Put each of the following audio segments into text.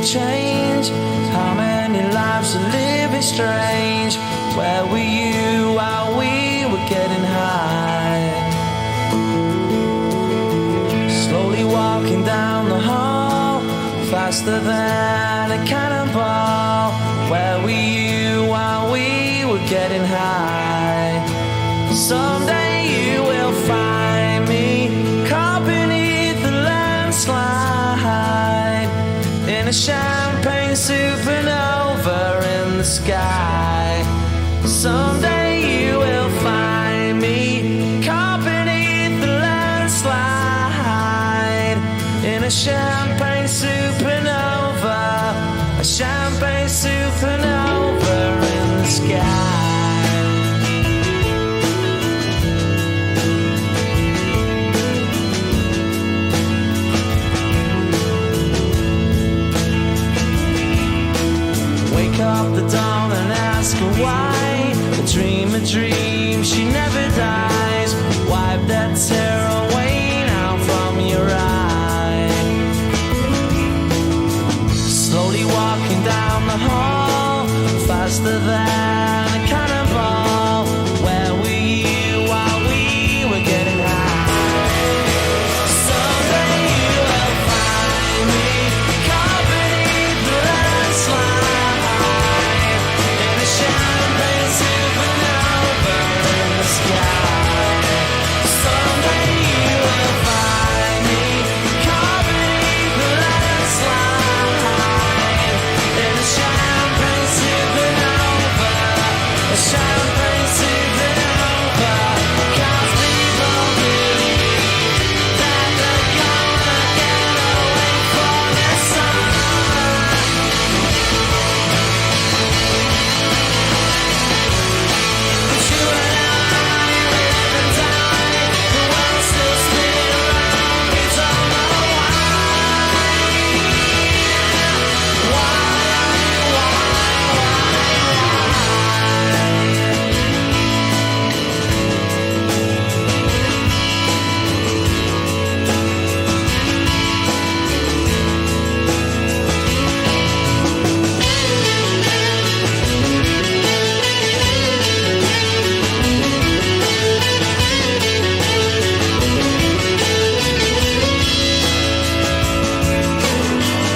change? How many lives are living strange? Where were you while we were getting high? Slowly walking down the hall, faster than a cannonball. Where were you while we were getting high? Someday you will find me caught beneath the landslide in a champagne supernova in the sky. Someday you will find me caught beneath the landslide in a champagne supernova, a champagne supernova in the sky. Wake up the dawn and ask her why. A dream, she never dies. Wipe that tear away now from your eye. Slowly walking down the hall, faster than a cannonball. Where were you while we were getting high? Someday you will find me caught beneath the landslide in a champagne supernova in the sky. Someday you will find me caught beneath the landslide in a champagne supernova, a champagne supernova. 'Cause people believe that they're gonna get away from the sun. But you and I live and die, the world still spinning around, we don't know why.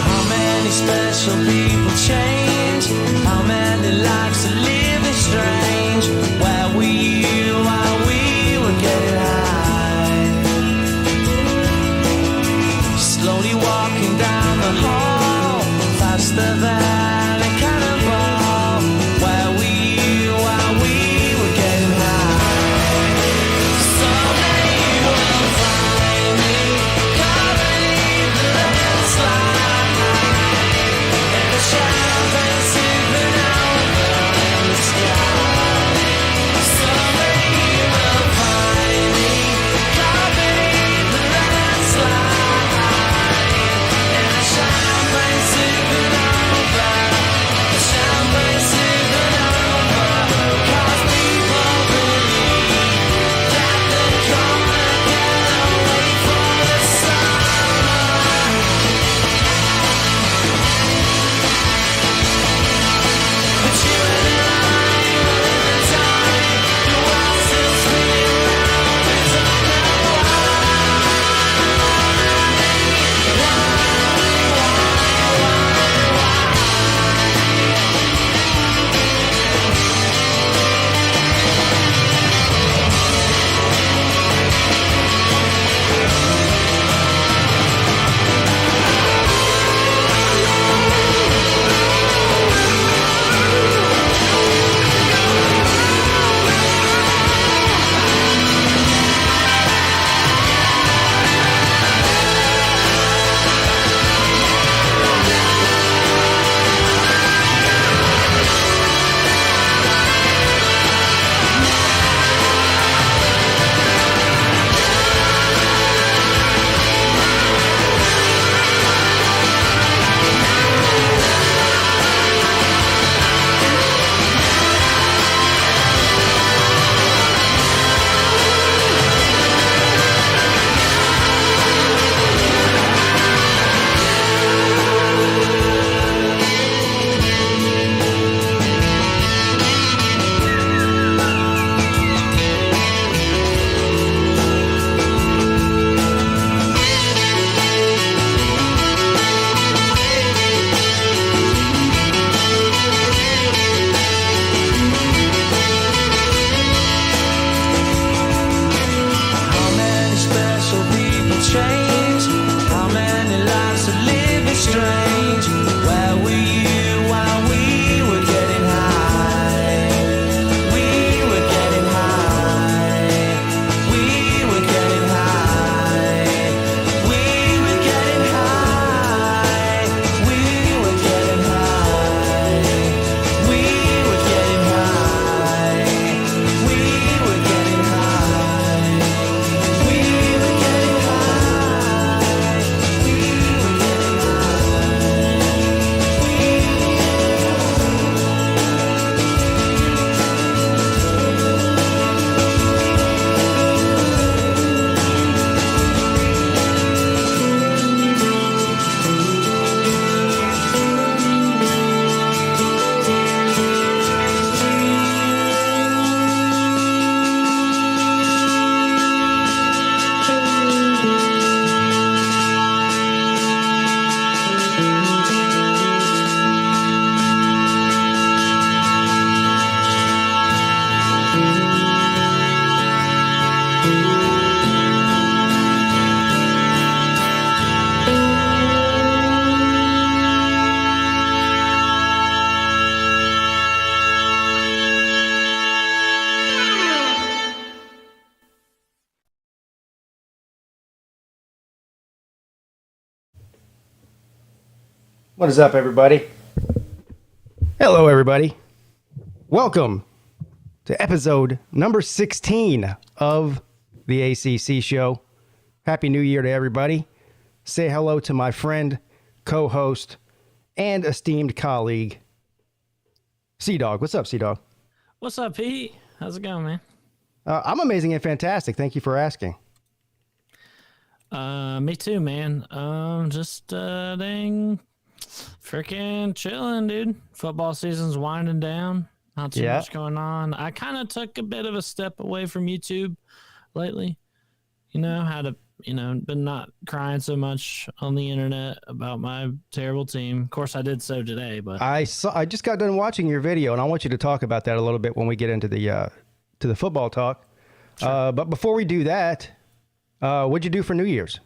How many special people change? How many lives are living strange? Where were you while we were getting high? Slowly walking down the hall, faster than a cannonball. Where were you while we were getting high? Someday you will find me caught beneath the landslide in a champagne supernova in the sky. Someday What is up, everybody? Hello, everybody. Welcome to episode number 16 of the ACC show. Happy New Year to everybody. Say hello to my friend, co-host, and esteemed colleague, C-Dog. What's up, C-Dog? What's up, Pete? How's it going, man? I'm amazing and fantastic. Thank you for asking. Me too, man. Just dang, freaking chilling, dude. Football season's winding down. Not too much going on. I kind of took a bit of a step away from YouTube lately. Been not crying so much on the internet about my terrible team. Of course, I did so today, but I just got done watching your video, and I want you to talk about that a little bit when we get into the football talk. Sure. But before we do that, what'd you do for New Year's?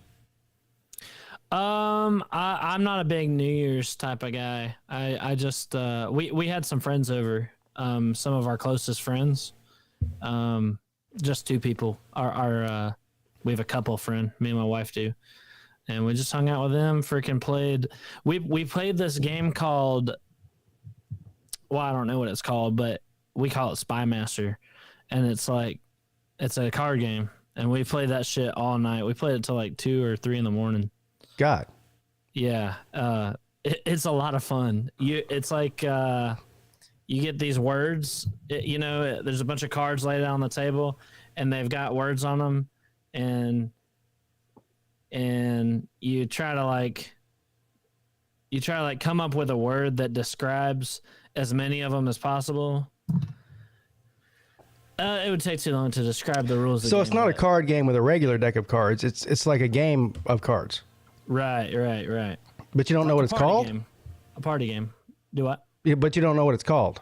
I'm not a big New Year's type of guy. I just we had some friends over, some of our closest friends, just two people. We have a couple friend, me and my wife do, and we just hung out with them. Freaking played. We played this game called, well, I don't know what it's called, but we call it Spy Master, and it's a card game, and we played that shit all night. We played it till like 2 or 3 in the morning. God. Yeah. It's a lot of fun. It's like you get these words. There's a bunch of cards laid out on the table, and they've got words on them. And you try to come up with a word that describes as many of them as possible. It would take too long to describe the rules. So it's not a card game with a regular deck of cards. It's like a game of cards. Right. But you don't know what it's called? A party game. Do what? Yeah, but you don't know what it's called.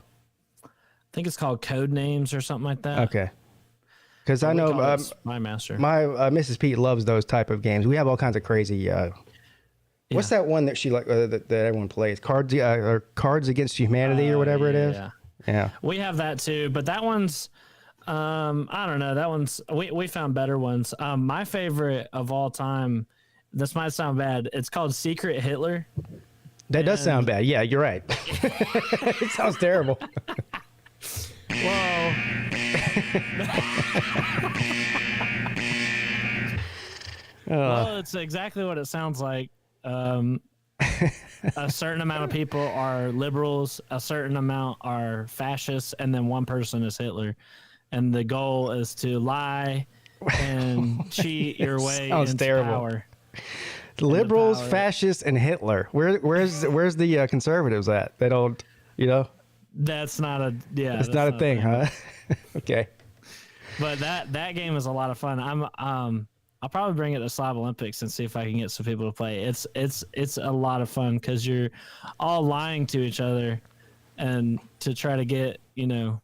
I think it's called Code Names or something like that. Okay. Because I know my master. My Mrs. Peete loves those type of games. We have all kinds of crazy. What's that one that she that everyone plays? Cards Against Humanity or whatever it is. Yeah. We have that too, but that one's I don't know. That one's we found better ones. My favorite of all time. This might sound bad. It's called Secret Hitler. That does sound bad. Yeah, you're right. It sounds terrible. Well, well, it's exactly what it sounds like. A certain amount of people are liberals, a certain amount are fascists, and then one person is Hitler. And the goal is to lie and cheat your way into power. Liberals, fascists, and Hitler. Where's the conservatives at? They don't, That's not a That's not a thing, huh? Okay. But that game is a lot of fun. I'll probably bring it to Slav Olympics and see if I can get some people to play. It's a lot of fun because you're all lying to each other, and to try to get to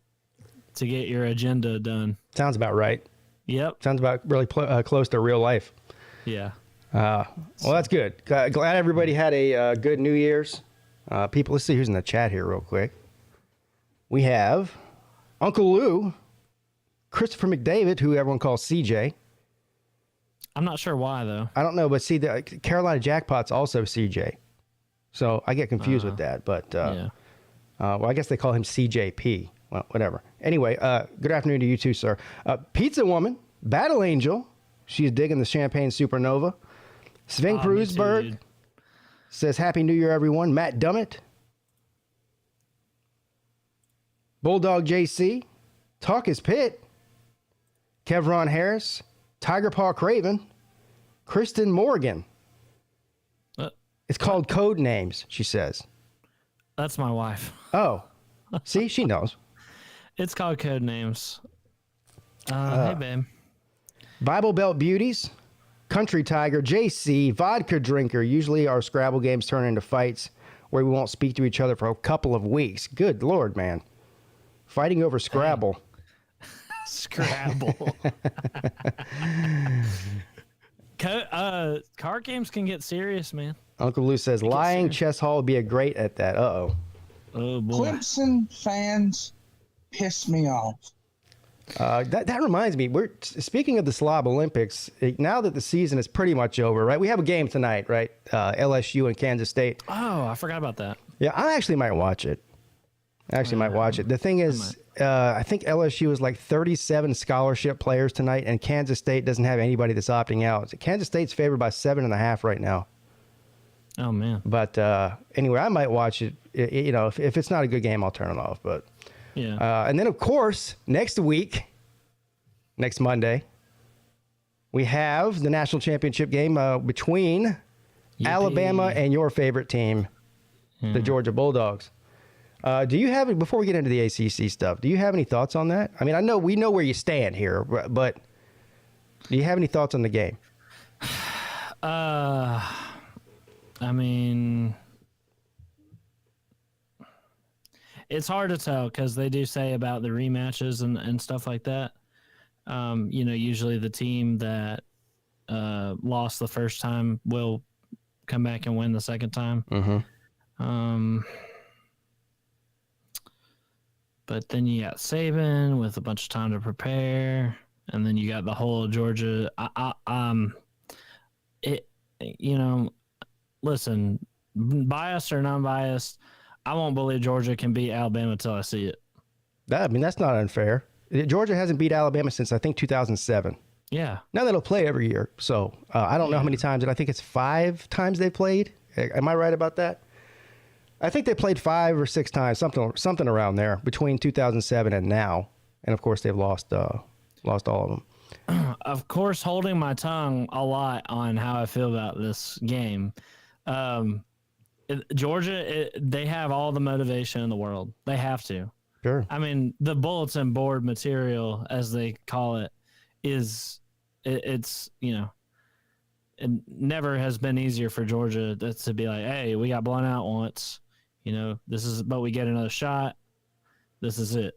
get your agenda done. Sounds about right. Yep. Sounds about really close to real life. Yeah. Well, that's good. Glad everybody had a good New Year's. People, let's see who's in the chat here real quick. We have Uncle Lou, Christopher McDavid, who everyone calls CJ. I'm not sure why, though. I don't know, but see, the Carolina Jackpot's also CJ. So I get confused with that. But, well, I guess they call him CJP. Well, whatever. Anyway, good afternoon to you too, sir. Pizza Woman, Battle Angel. She's digging the Champagne Supernova. Sven Krusberg says, Happy New Year, everyone. Matt Dummett. Bulldog JC. Talk is Pitt. Kevron Harris. Tiger Paw Craven. Kristen Morgan. It's called Code Names, she says. That's my wife. Oh. See, she knows. It's called Code Names. Hey, babe. Bible Belt Beauties. Country Tiger, JC, Vodka Drinker. Usually our Scrabble games turn into fights where we won't speak to each other for a couple of weeks. Good Lord, man. Fighting over Scrabble. Scrabble. Card games can get serious, man. Uncle Lou says, lying chess hall would be a great at that. Uh-oh. Oh, boy. Clemson fans piss me off. That reminds me, we're speaking of the Slob Olympics. Now that the season is pretty much over, right? We have a game tonight, right? LSU and Kansas State. Oh, I forgot about that. Yeah, I actually might watch it. The thing is, I think LSU is like 37 scholarship players tonight, and Kansas State doesn't have anybody that's opting out. Kansas State's favored by 7.5 right now. Oh man! But anyway, I might watch it. You know, if it's not a good game, I'll turn it off. But yeah. And then of course next Monday, we have the national championship game between Alabama and your favorite team, the Georgia Bulldogs. Do you have, before we get into the ACC stuff, do you have any thoughts on that? I mean, we know where you stand here, but do you have any thoughts on the game? I mean, it's hard to tell because they do say about the rematches and stuff like that. You know, usually the team that lost the first time will come back and win the second time. Mm-hmm. But then you got Saban with a bunch of time to prepare, and then you got the whole Georgia. You know, listen, biased or non-biased, I won't believe Georgia can beat Alabama until I see it. That's not unfair. Georgia hasn't beat Alabama since, I think, 2007. Yeah. Now they'll play every year. So I don't know how many times, and I think it's 5 times they played. Am I right about that? I think they played 5 or 6 times, something around there between 2007 and now. And of course, they've lost all of them. Of course, holding my tongue a lot on how I feel about this game. Georgia, they have all the motivation in the world. They have to. Sure. I mean, the bulletin board material, as they call it, it's you know, it never has been easier for Georgia to be like, hey, we got blown out once, you know, but we get another shot. This is it.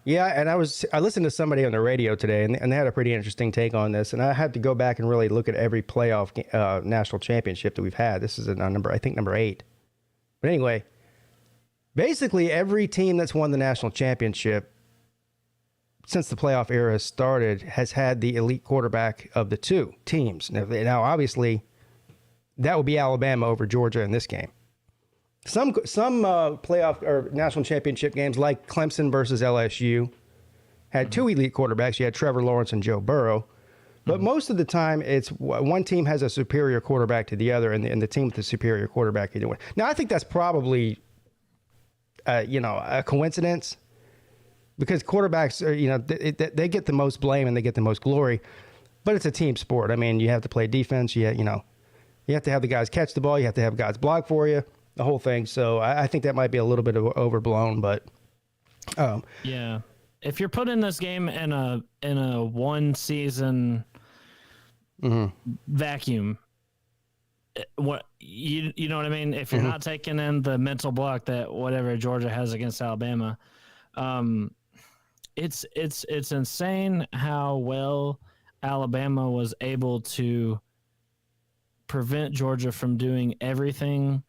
Yeah, and I listened to somebody on the radio today, and they had a pretty interesting take on this, and I had to go back and really look at every playoff national championship that we've had. This is number 8. But anyway, basically every team that's won the national championship since the playoff era has started has had the elite quarterback of the two teams. Now obviously, that would be Alabama over Georgia in this game. Some playoff or national championship games, like Clemson versus LSU, had 2 elite quarterbacks. You had Trevor Lawrence and Joe Burrow. But most of the time, it's one team has a superior quarterback to the other, and the team with the superior quarterback either way. Now, I think that's probably, a coincidence, because quarterbacks are, they get the most blame and they get the most glory. But it's a team sport. I mean, you have to play defense. You have to have the guys catch the ball. You have to have guys block for you. The whole thing. So I think that might be a little bit overblown, but yeah. If you're putting this game in a one season vacuum, what you know what I mean? If you're not taking in the mental block that whatever Georgia has against Alabama, it's insane how well Alabama was able to prevent Georgia from doing everything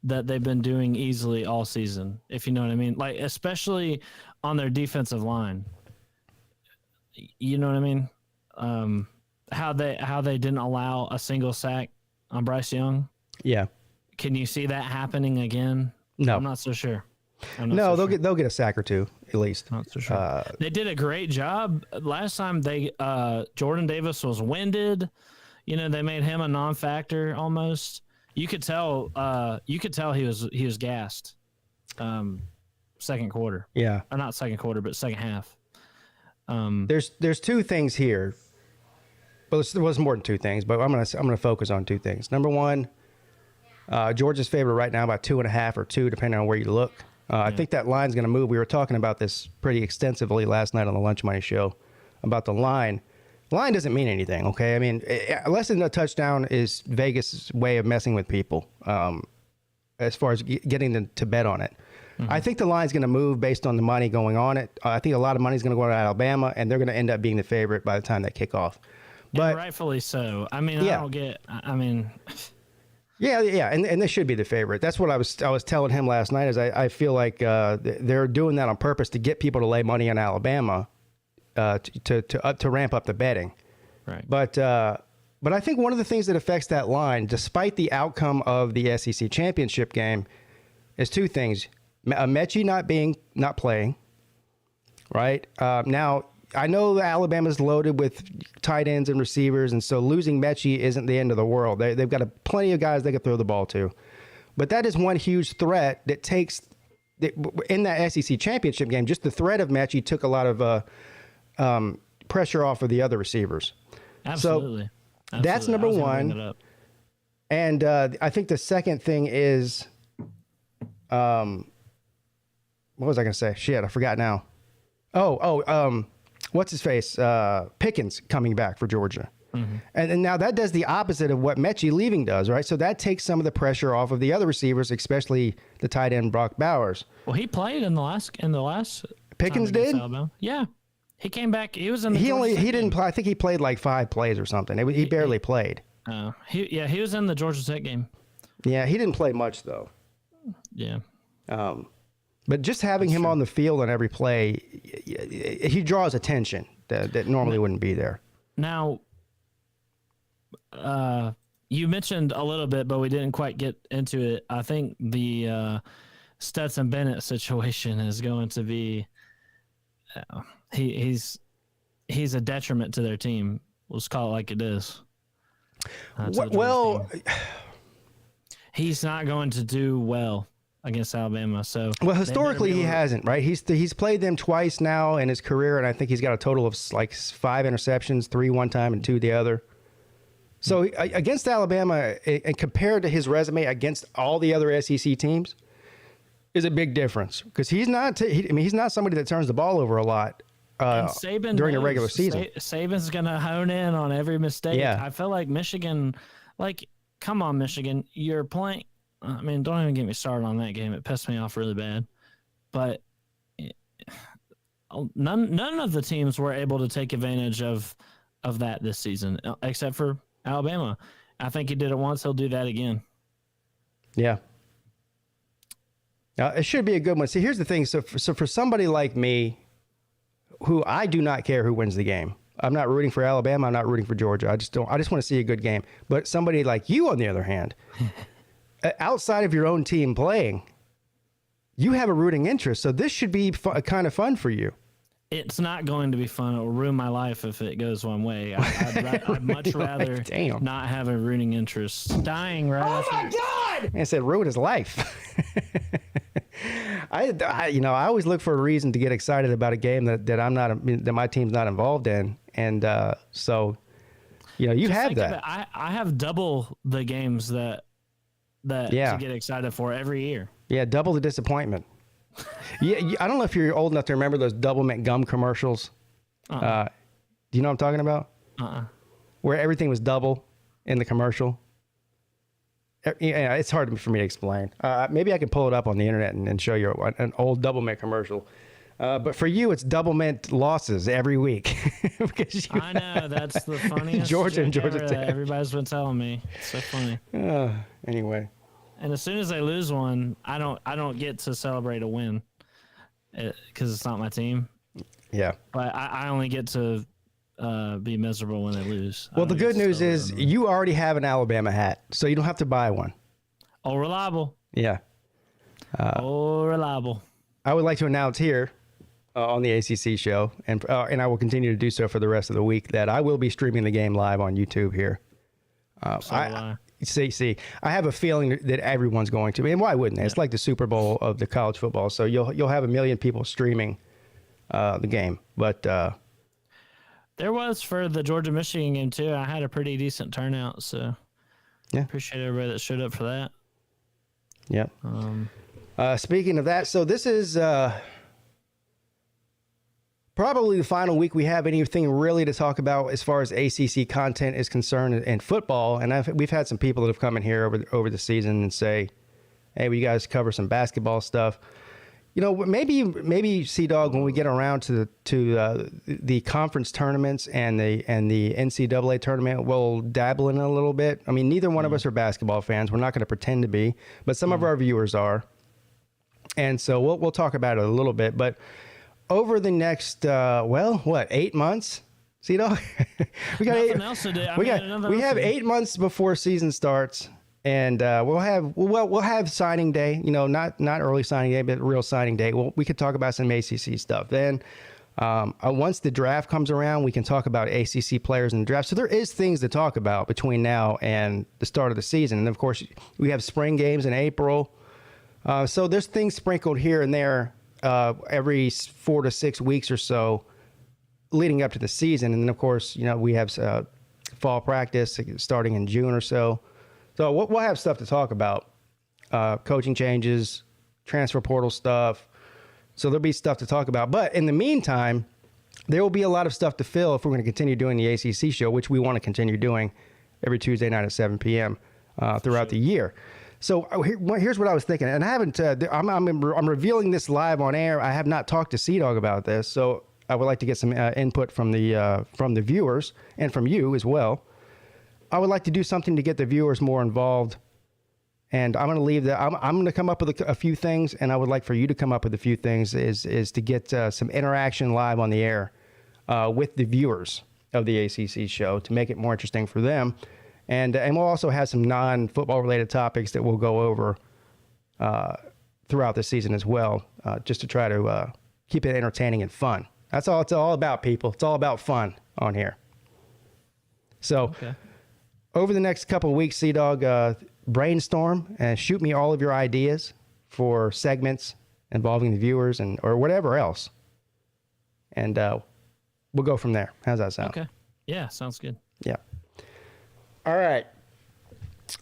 that they've been doing easily all season, if you know what I mean. Like, especially on their defensive line. You know what I mean? How they didn't allow a single sack on Bryce Young. Yeah. Can you see that happening again? No. I'm not so sure. They'll get a sack or 2 at least. Not so sure. They did a great job last time. Jordan Davis was winded. You know, they made him a non-factor almost. You could tell he was gassed. Second quarter. Yeah. Or not second quarter, but second half. There's 2 things here. But there was more than 2 things, but I'm gonna focus on 2 things. Number 1, Georgia's favorite right now by 2.5 or 2, depending on where you look. I think that line's gonna move. We were talking about this pretty extensively last night on the Lunch Money Show about the line. Line doesn't mean anything, okay? I mean, less than a touchdown is Vegas' way of messing with people as far as getting them to bet on it. I think the line's going to move based on the money going on it. I think a lot of money is going to go to Alabama, and they're going to end up being the favorite by the time they kick off. But and rightfully so. I mean, yeah. I don't get – I mean Yeah, and they should be the favorite. That's what I was telling him last night. Is I feel like they're doing that on purpose to get people to lay money on Alabama, to ramp up the betting. Right. But I think one of the things that affects that line, despite the outcome of the SEC championship game, is two things: Mechie not playing. Right now, I know that Alabama's loaded with tight ends and receivers, and so losing Mechie isn't the end of the world. They've got plenty of guys they can throw the ball to. But that is one huge threat that takes in that SEC championship game. Just the threat of Mechie took a lot of pressure off of the other receivers. Absolutely. So that's number one. And I think the second thing is, what was I going to say? Shit, I forgot now. What's his face? Pickens coming back for Georgia. Mm-hmm. And now that does the opposite of what Mechie leaving does, right? So that takes some of the pressure off of the other receivers, especially the tight end Brock Bowers. Well, he played in the last Pickens did? Alabama. Yeah. He came back. He was in the he didn't play. I think he played like 5 plays or something. He barely played. He was in the Georgia Tech game. Yeah, he didn't play much though. Yeah. But just having him on the field on every play, he draws attention that normally wouldn't be there. Now, you mentioned a little bit, but we didn't quite get into it. I think the Stetson Bennett situation is going to be he's a detriment to their team. Let's call it like it is. He's not going to do well against Alabama. So historically he hasn't, right? He's played them twice now in his career, and I think he's got a total of like 5 interceptions, 3 one time and 2 the other. So against Alabama, and compared to his resume against all the other SEC teams, is a big difference because he's not somebody that turns the ball over a lot during a regular season. Saban's gonna hone in on every mistake. Yeah. I feel like Michigan, come on, Michigan, you're playing. I mean, don't even get me started on that game. It pissed me off really bad. But none of the teams were able to take advantage of that this season, except for Alabama. I think he did it once. He'll do that again. Yeah. It should be a good one. See, here's the thing. So for somebody like me, who I do not care who wins the game. I'm not rooting for Alabama. I'm not rooting for Georgia. I just want to see a good game. But somebody like you, on the other hand, outside of your own team playing, you have a rooting interest. So this should be kind of fun for you. It's not going to be fun. It will ruin my life if it goes one way. I'd much rather not have a rooting interest. Dying right after. Oh, my God! I said ruin his life. I always look for a reason to get excited about a game that my team's not involved in. And so, you have that. I have double the games that to get excited for every year. Yeah, double the disappointment. Yeah, I don't know if you're old enough to remember those Double Mint gum commercials. Do you know what I'm talking about? Where everything was double in the commercial. Yeah, it's hard for me to explain. Maybe I can pull it up on the internet and show you an old Double Mint commercial. But for you, it's Double Mint losses every week. I know, that's the funniest Georgia and Georgia Tech. Everybody's been telling me. It's so funny. Anyway. And as soon as they lose one, I don't get to celebrate a win because it's not my team. Yeah. But I only get to be miserable when they lose. Well, the good news is you already have an Alabama hat, so you don't have to buy one. Oh, reliable. Yeah. Reliable. I would like to announce here on the ACC show, and I will continue to do so for the rest of the week, that I will be streaming the game live on YouTube here. See, I have a feeling that everyone's going to, and why wouldn't they? It's like the Super Bowl of the college football, so you'll have 1 million people streaming the game. But there was for the Georgia-Michigan game too. I had a pretty decent turnout, so yeah, appreciate everybody that showed up for that. Yep. Speaking of that, so this is probably the final week we have anything really to talk about as far as ACC content is concerned in football. And we've had some people that have come in here over the season and say, hey, will you guys cover some basketball stuff? maybe Sea Dog, when we get around to the conference tournaments and the NCAA tournament, we'll dabble in it a little bit. I mean, neither one of us are basketball fans. We're not going to pretend to be, but some of our viewers are, and so we'll talk about it a little bit. But over the next 8 months, Sea Dog, we got Nothing else to do. we have 8 months before season starts. And we'll have signing day, not early signing day, but real signing day. We could talk about some ACC stuff. Then once the draft comes around, we can talk about ACC players in the draft. So there is things to talk about between now and the start of the season. And of course, we have spring games in April. So there's things sprinkled here and there every 4 to 6 weeks or so leading up to the season. And then of course, we have fall practice starting in June or so. So we'll have stuff to talk about, coaching changes, transfer portal stuff. So there'll be stuff to talk about. But in the meantime, there will be a lot of stuff to fill if we're going to continue doing the ACC show, which we want to continue doing every Tuesday night at 7 p.m. Throughout the year. So here's what I was thinking, and I haven't. I'm revealing this live on air. I have not talked to Sea Dog about this, so I would like to get some input from the viewers and from you as well. I would like to do something to get the viewers more involved, and I'm going to leave that. I'm going to come up with a few things, and I would like for you to come up with a few things. Is to get some interaction live on the air with the viewers of the ACC show to make it more interesting for them, and we'll also have some non-football related topics that we'll go over throughout the season as well, just to try to keep it entertaining and fun. That's all it's all about, people. It's all about fun on here. So. Okay. Over the next couple of weeks, Sea Dog, brainstorm and shoot me all of your ideas for segments involving the viewers or whatever else. And we'll go from there. How's that sound? Okay. Yeah, sounds good. Yeah. All right.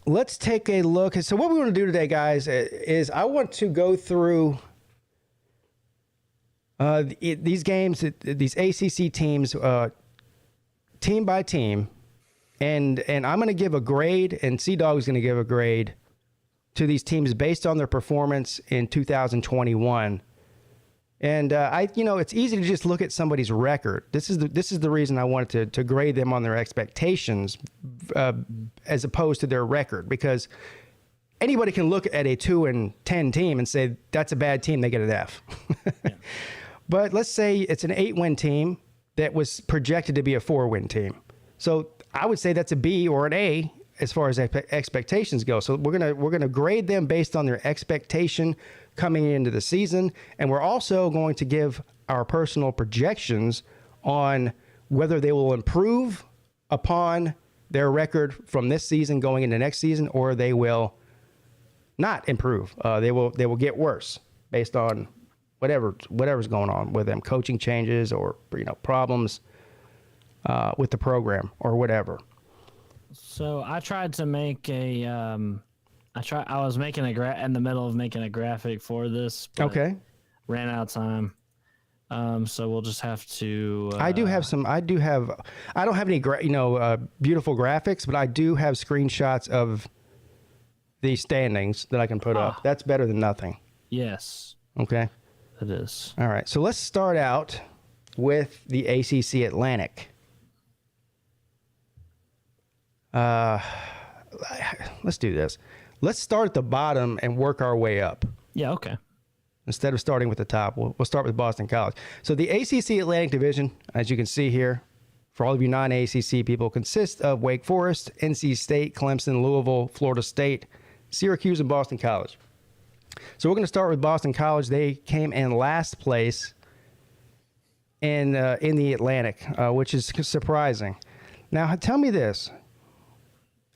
Let's take a look. So what we want to do today, guys, is I want to go through these games, these ACC teams, team by team. And I'm going to give a grade, and Sea Dog is going to give a grade to these teams based on their performance in 2021. And it's easy to just look at somebody's record. This is the reason I wanted to grade them on their expectations as opposed to their record, because anybody can look at a 2-10 team and say that's a bad team. They get an F. Yeah. But let's say it's an 8-win team that was projected to be a 4-win team. So I would say that's a B or an A as far as expectations go. So we're gonna grade them based on their expectation coming into the season, and we're also going to give our personal projections on whether they will improve upon their record from this season going into next season, or they will not improve. They will get worse based on whatever's going on with them, coaching changes or problems with the program or whatever. So I tried to make I was making in the middle of making a graphic for this. But okay. Ran out of time. So we'll just have to. I don't have any beautiful graphics, but I do have screenshots of the standings that I can put up. That's better than nothing. Yes. Okay. It is. All right. So let's start out with the ACC Atlantic. Let's do this. Let's start at the bottom and work our way up. Yeah, okay. Instead of starting with the top, we'll start with Boston College. So the ACC Atlantic Division, as you can see here, for all of you non-ACC people, consists of Wake Forest, NC State, Clemson, Louisville, Florida State, Syracuse, and Boston College. So we're going to start with Boston College. They came in last place in the Atlantic, which is surprising. Now, tell me this.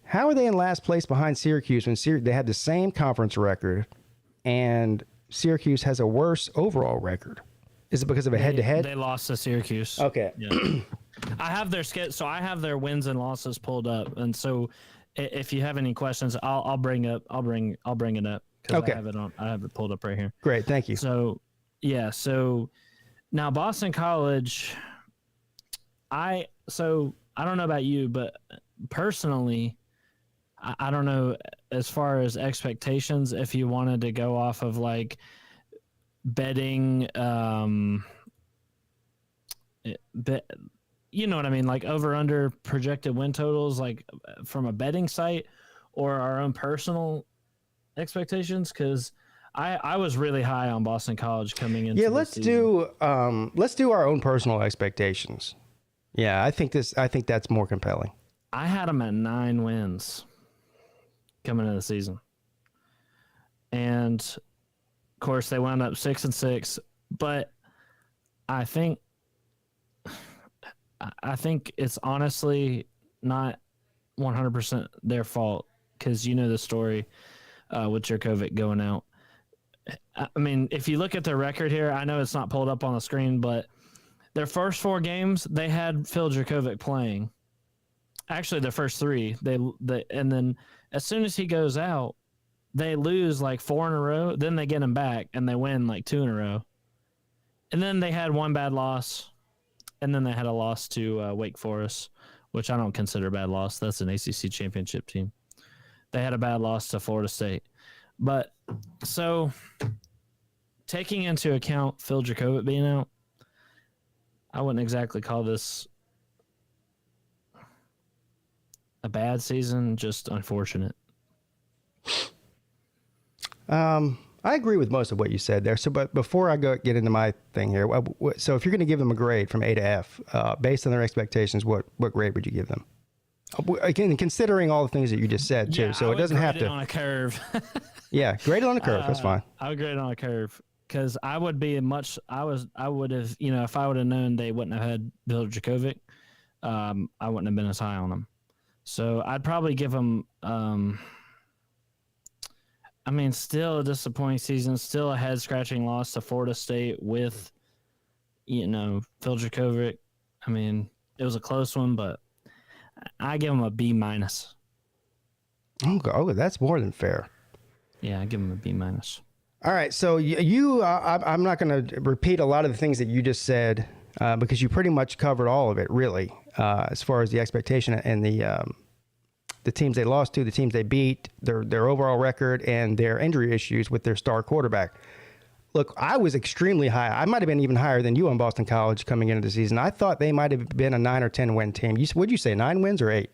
How are they in last place behind Syracuse when they have the same conference record and Syracuse has a worse overall record? Is it because of a head-to-head? They lost to Syracuse. Okay. Yeah. I have their wins and losses pulled up, and so if you have any questions, I'll bring it up because okay. I have it pulled up right here. Great, thank you. So yeah, so now Boston College, I don't know about you, but personally, I don't know as far as expectations, if you wanted to go off of like betting, you know what I mean? Like over under projected win totals, like from a betting site or our own personal expectations. Cause I was really high on Boston College coming into let's do our own personal expectations. Yeah, I think that's more compelling. I had them at 9 wins coming into the season. And of course they wound up 6-6, but I think it's honestly not 100% their fault, because you know the story with Jurkovec going out. I mean, if you look at their record here, I know it's not pulled up on the screen, but their first 4 games, they had Phil Jurkovec playing. Actually, their first 3, and then as soon as he goes out, they lose like 4 in a row. Then they get him back, and they win like 2 in a row. And then they had 1 bad loss, and then they had a loss to Wake Forest, which I don't consider a bad loss. That's an ACC championship team. They had a bad loss to Florida State. But so taking into account Phil Jurkovec being out, I wouldn't exactly call this a bad season, just unfortunate. I agree with most of what you said there. So, but before I get into my thing here, so if you're going to give them a grade from A to F, based on their expectations, what grade would you give them? Again, considering all the things that you just said too, so it doesn't have to. On a curve. Yeah, grade it on a curve. That's fine. I would grade it on a curve, because I would be I would have, if I would have known they wouldn't have had Bill Jurkovec, I wouldn't have been as high on them. So I'd probably give them. I mean, still a disappointing season, still a head-scratching loss to Florida State with, Phil Jurkovec. I mean, it was a close one, but I give him a B-. Oh, that's more than fair. Yeah, I give him a B-. All right, so I'm not going to repeat a lot of the things that you just said because you pretty much covered all of it, really, as far as the expectation and the teams they lost to, the teams they beat, their overall record, and their injury issues with their star quarterback. Look, I was extremely high. I might have been even higher than you on Boston College coming into the season. I thought they might have been a 9 or 10 win team. What'd you say, 9 wins or 8?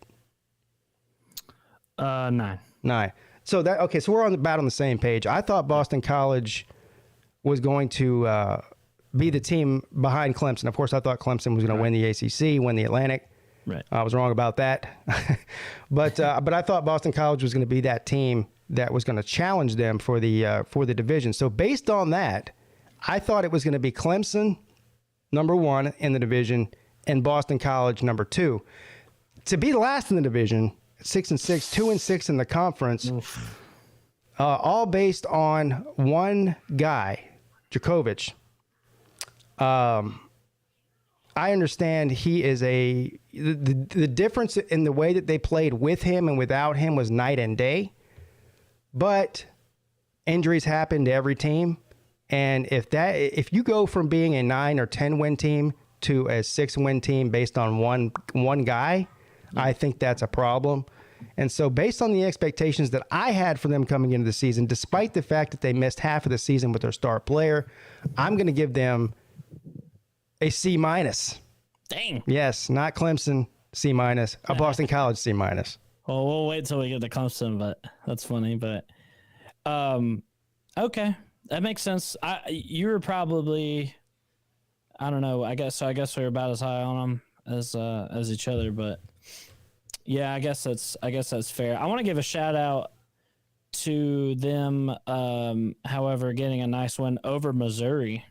9. 9. So so we're about on the same page. I thought Boston College was going to be the team behind Clemson. Of course, I thought Clemson was going to win the ACC, win the Atlantic. Right. I was wrong about that. but I thought Boston College was going to be that team that was going to challenge them for the division. So based on that, I thought it was going to be Clemson, number 1 in the division, and Boston College, number 2. To be last in the division, 6-6, 2-6 in the conference, all based on one guy, Jurkovec. I understand he is the difference in the way that they played with him and without him was night and day. But injuries happen to every team. And if you go from being a 9 or 10 win team to a 6-win team based on one guy, I think that's a problem. And so based on the expectations that I had for them coming into the season, despite the fact that they missed half of the season with their star player, I'm going to give them a C-. Dang. Yes, not Clemson, C-, a Boston College C-. Well, we'll wait till we get to Clemson, but that's funny. But okay, that makes sense. You were probably, I don't know. I guess we were about as high on them as each other. But yeah, I guess that's fair. I want to give a shout out to them. However, getting a nice win over Missouri,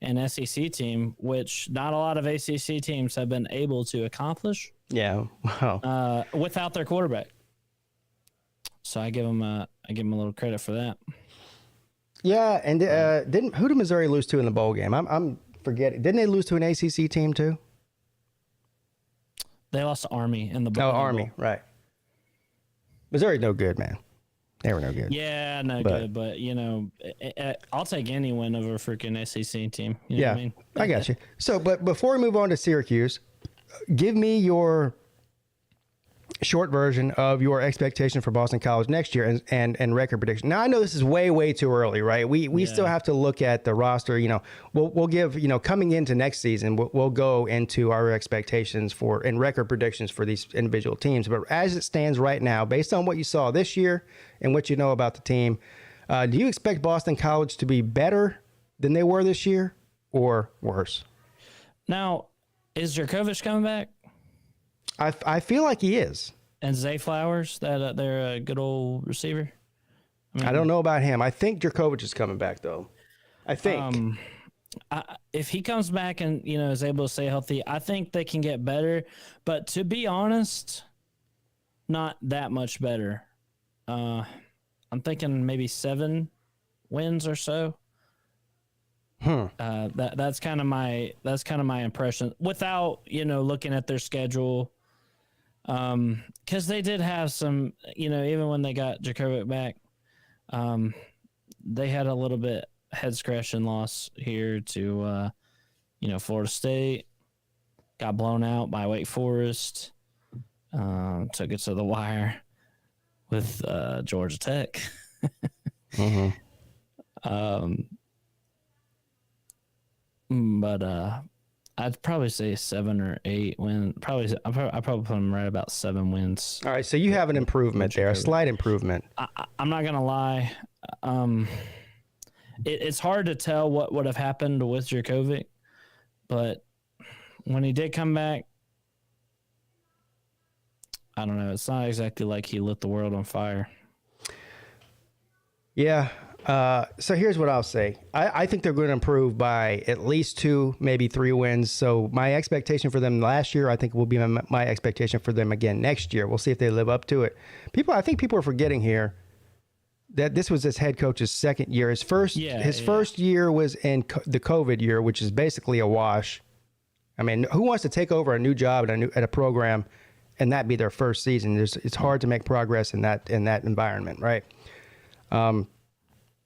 an SEC team, which not a lot of ACC teams have been able to accomplish. Yeah, wow. Without their quarterback. So I give them a little credit for that. Yeah, and who did Missouri lose to in the bowl game? I'm forgetting. Didn't they lose to an ACC team too? They lost to Army in the bowl. Oh, Army, right. Missouri no good, man. They were no good. Yeah, good, but I'll take any win over a freaking SEC team. You know what I mean? I got you. So, but before we move on to Syracuse, give me your short version of your expectation for Boston College next year and record prediction. Now, I know this is way too early, right? We still have to look at the roster. We'll give, coming into next season, we'll go into our expectations for and record predictions for these individual teams. But as it stands right now, based on what you saw this year and what you know about the team, do you expect Boston College to be better than they were this year or worse? Now, is Jurkovich coming back? I feel like he is. And Zay Flowers, they're a good old receiver. I don't know about him. I think Jurkovich is coming back, though. I think. If he comes back and is able to stay healthy, I think they can get better. But to be honest, not that much better. I'm thinking maybe 7 wins or so. That's kind of my impression without looking at their schedule. Because they did have some, even when they got Jurkovich back, they had a little bit head scratching loss here to, Florida State. Got blown out by Wake Forest. Took it to the wire with Georgia Tech. But I'd probably say 7 or 8 wins. I probably put them right about 7 wins. All right, so you have an improvement there, a slight improvement. I'm not gonna lie. It's hard to tell what would have happened with Jurkovich, but when he did come back, I don't know. It's not exactly like he lit the world on fire. Yeah. So here's what I'll say. I think they're going to improve by at least 2, maybe 3 wins. So my expectation for them last year, I think will be my expectation for them again next year. We'll see if they live up to it. I think people are forgetting here that this was his head coach's second year. His first year was in the COVID year, which is basically a wash. I mean, who wants to take over a new job at a program and that be their first season? It's hard to make progress in that environment, right?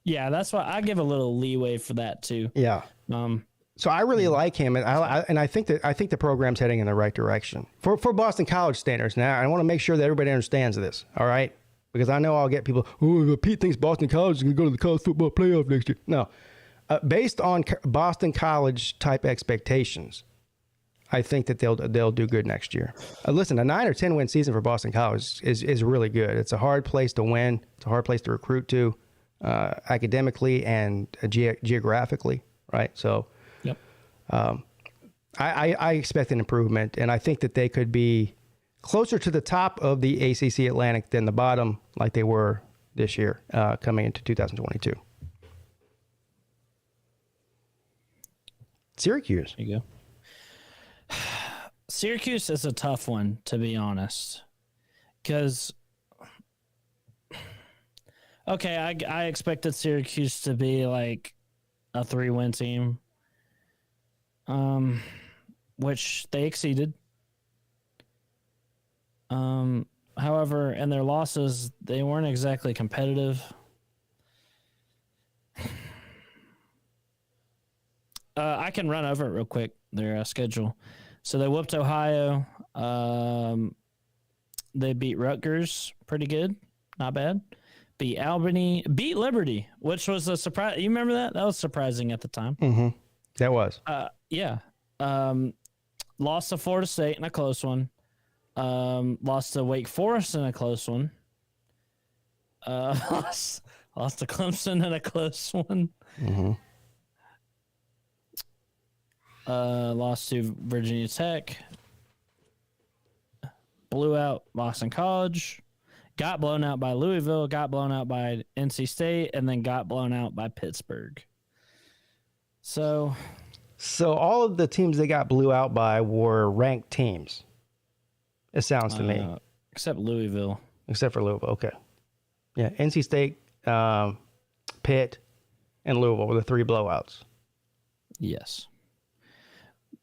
Yeah, that's why I give a little leeway for that too. Yeah. So I really like him, and I think the program's heading in the right direction for Boston College standards. Now, I want to make sure that everybody understands this. All right, because I know I'll get people. Oh, Pete thinks Boston College is going to go to the college football playoff next year. No, based on Boston College type expectations, I think that they'll do good next year. Listen, a 9 or 10 win season for Boston College is really good. It's a hard place to win. It's a hard place to recruit to. Academically and geographically, right? So, yep. I expect an improvement, and I think that they could be closer to the top of the ACC Atlantic than the bottom, like they were this year, coming into 2022. Syracuse. There you go. Syracuse is a tough one, to be honest, because. Okay, I expected Syracuse to be like a 3-win team, which they exceeded. However, in their losses, they weren't exactly competitive. I can run over it real quick, their schedule. So they whooped Ohio. They beat Rutgers pretty good, not bad. Beat Albany, beat Liberty, which was a surprise. You remember that? That was surprising at the time. Mm-hmm. That was. Yeah. Lost to Florida State in a close one. Lost to Wake Forest in a close one. Lost to Clemson in a close one. Mm-hmm. Lost to Virginia Tech. Blew out Boston College. Got blown out by Louisville, got blown out by NC State, and then got blown out by Pittsburgh. So all of the teams they got blew out by were ranked teams. It sounds to me. Except Louisville. Except for Louisville, okay. Yeah, NC State, Pitt, and Louisville were the 3 blowouts. Yes.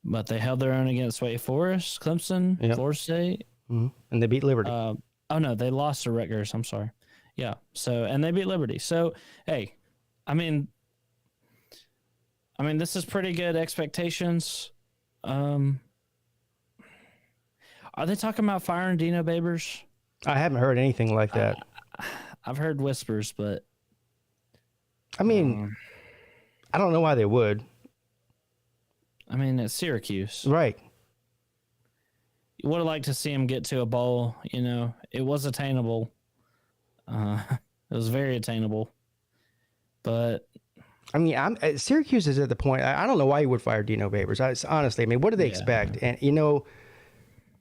But they held their own against Wake Forest, Clemson, Florida State. Mm-hmm. And they beat Liberty. Oh, no, they lost to Rutgers. I'm sorry. Yeah. So, and they beat Liberty. So, hey, I mean, this is pretty good expectations. Are Are they talking about firing Dino Babers? I haven't heard anything like that. I've heard whispers, but I mean, I don't know why they would. I mean, it's Syracuse. Right. You would have liked to see him get to a bowl. You know, it was attainable. It was very attainable. But I mean, Syracuse is at the point. I don't know why you would fire Dino Babers. Honestly, I mean, what do they expect? And you know,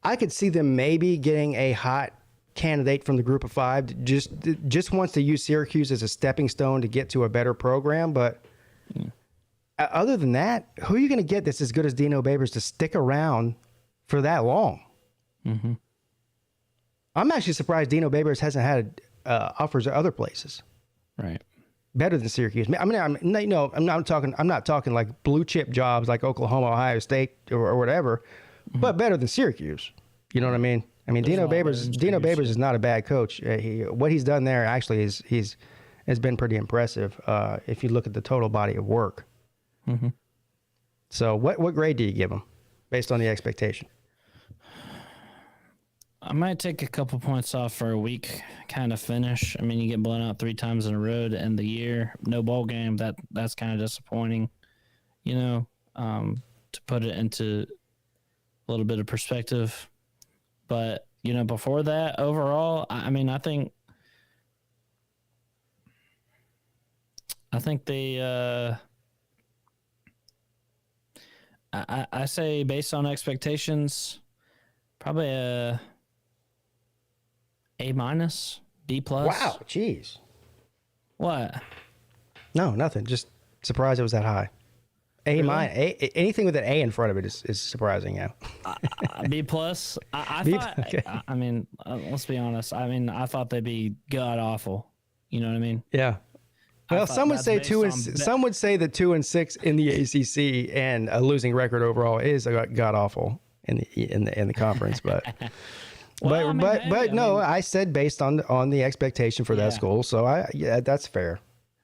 I could see them maybe getting a hot candidate from the group of five. Just wants to use Syracuse as a stepping stone to get to a better program. But other than that, who are you going to get that's as good as Dino Babers to stick around for that long? Mm-hmm. I'm actually surprised Dino Babers hasn't had offers at other places. Right. Better than Syracuse. I mean, I'm not talking like blue chip jobs like Oklahoma, Ohio State, or whatever, but better than Syracuse. You know what I mean? I mean, Dino Babers is not a bad coach. What he's done there actually has been pretty impressive. If you look at the total body of work. Mm-hmm. So, what grade do you give him based on the expectation? I might take a couple points off for a week kind of finish. I mean, you get blown out 3 times in a row to end the year. No bowl game. That's kind of disappointing, you know, to put it into a little bit of perspective. But, you know, before that, overall, I mean, I think they I say based on expectations, probably a A-, B+. Wow, jeez. What? No, nothing. Just surprised it was that high. A-, Really? anything with an A in front of it is surprising. Yeah. B+. I B- thought. okay. I mean, let's be honest. I mean, I thought they'd be god awful. You know what I mean? Yeah. Well, some would say some would say that 2-6 in the ACC and a losing record overall is god awful in the conference, but. Well, I said based on the expectation for that school, so that's fair.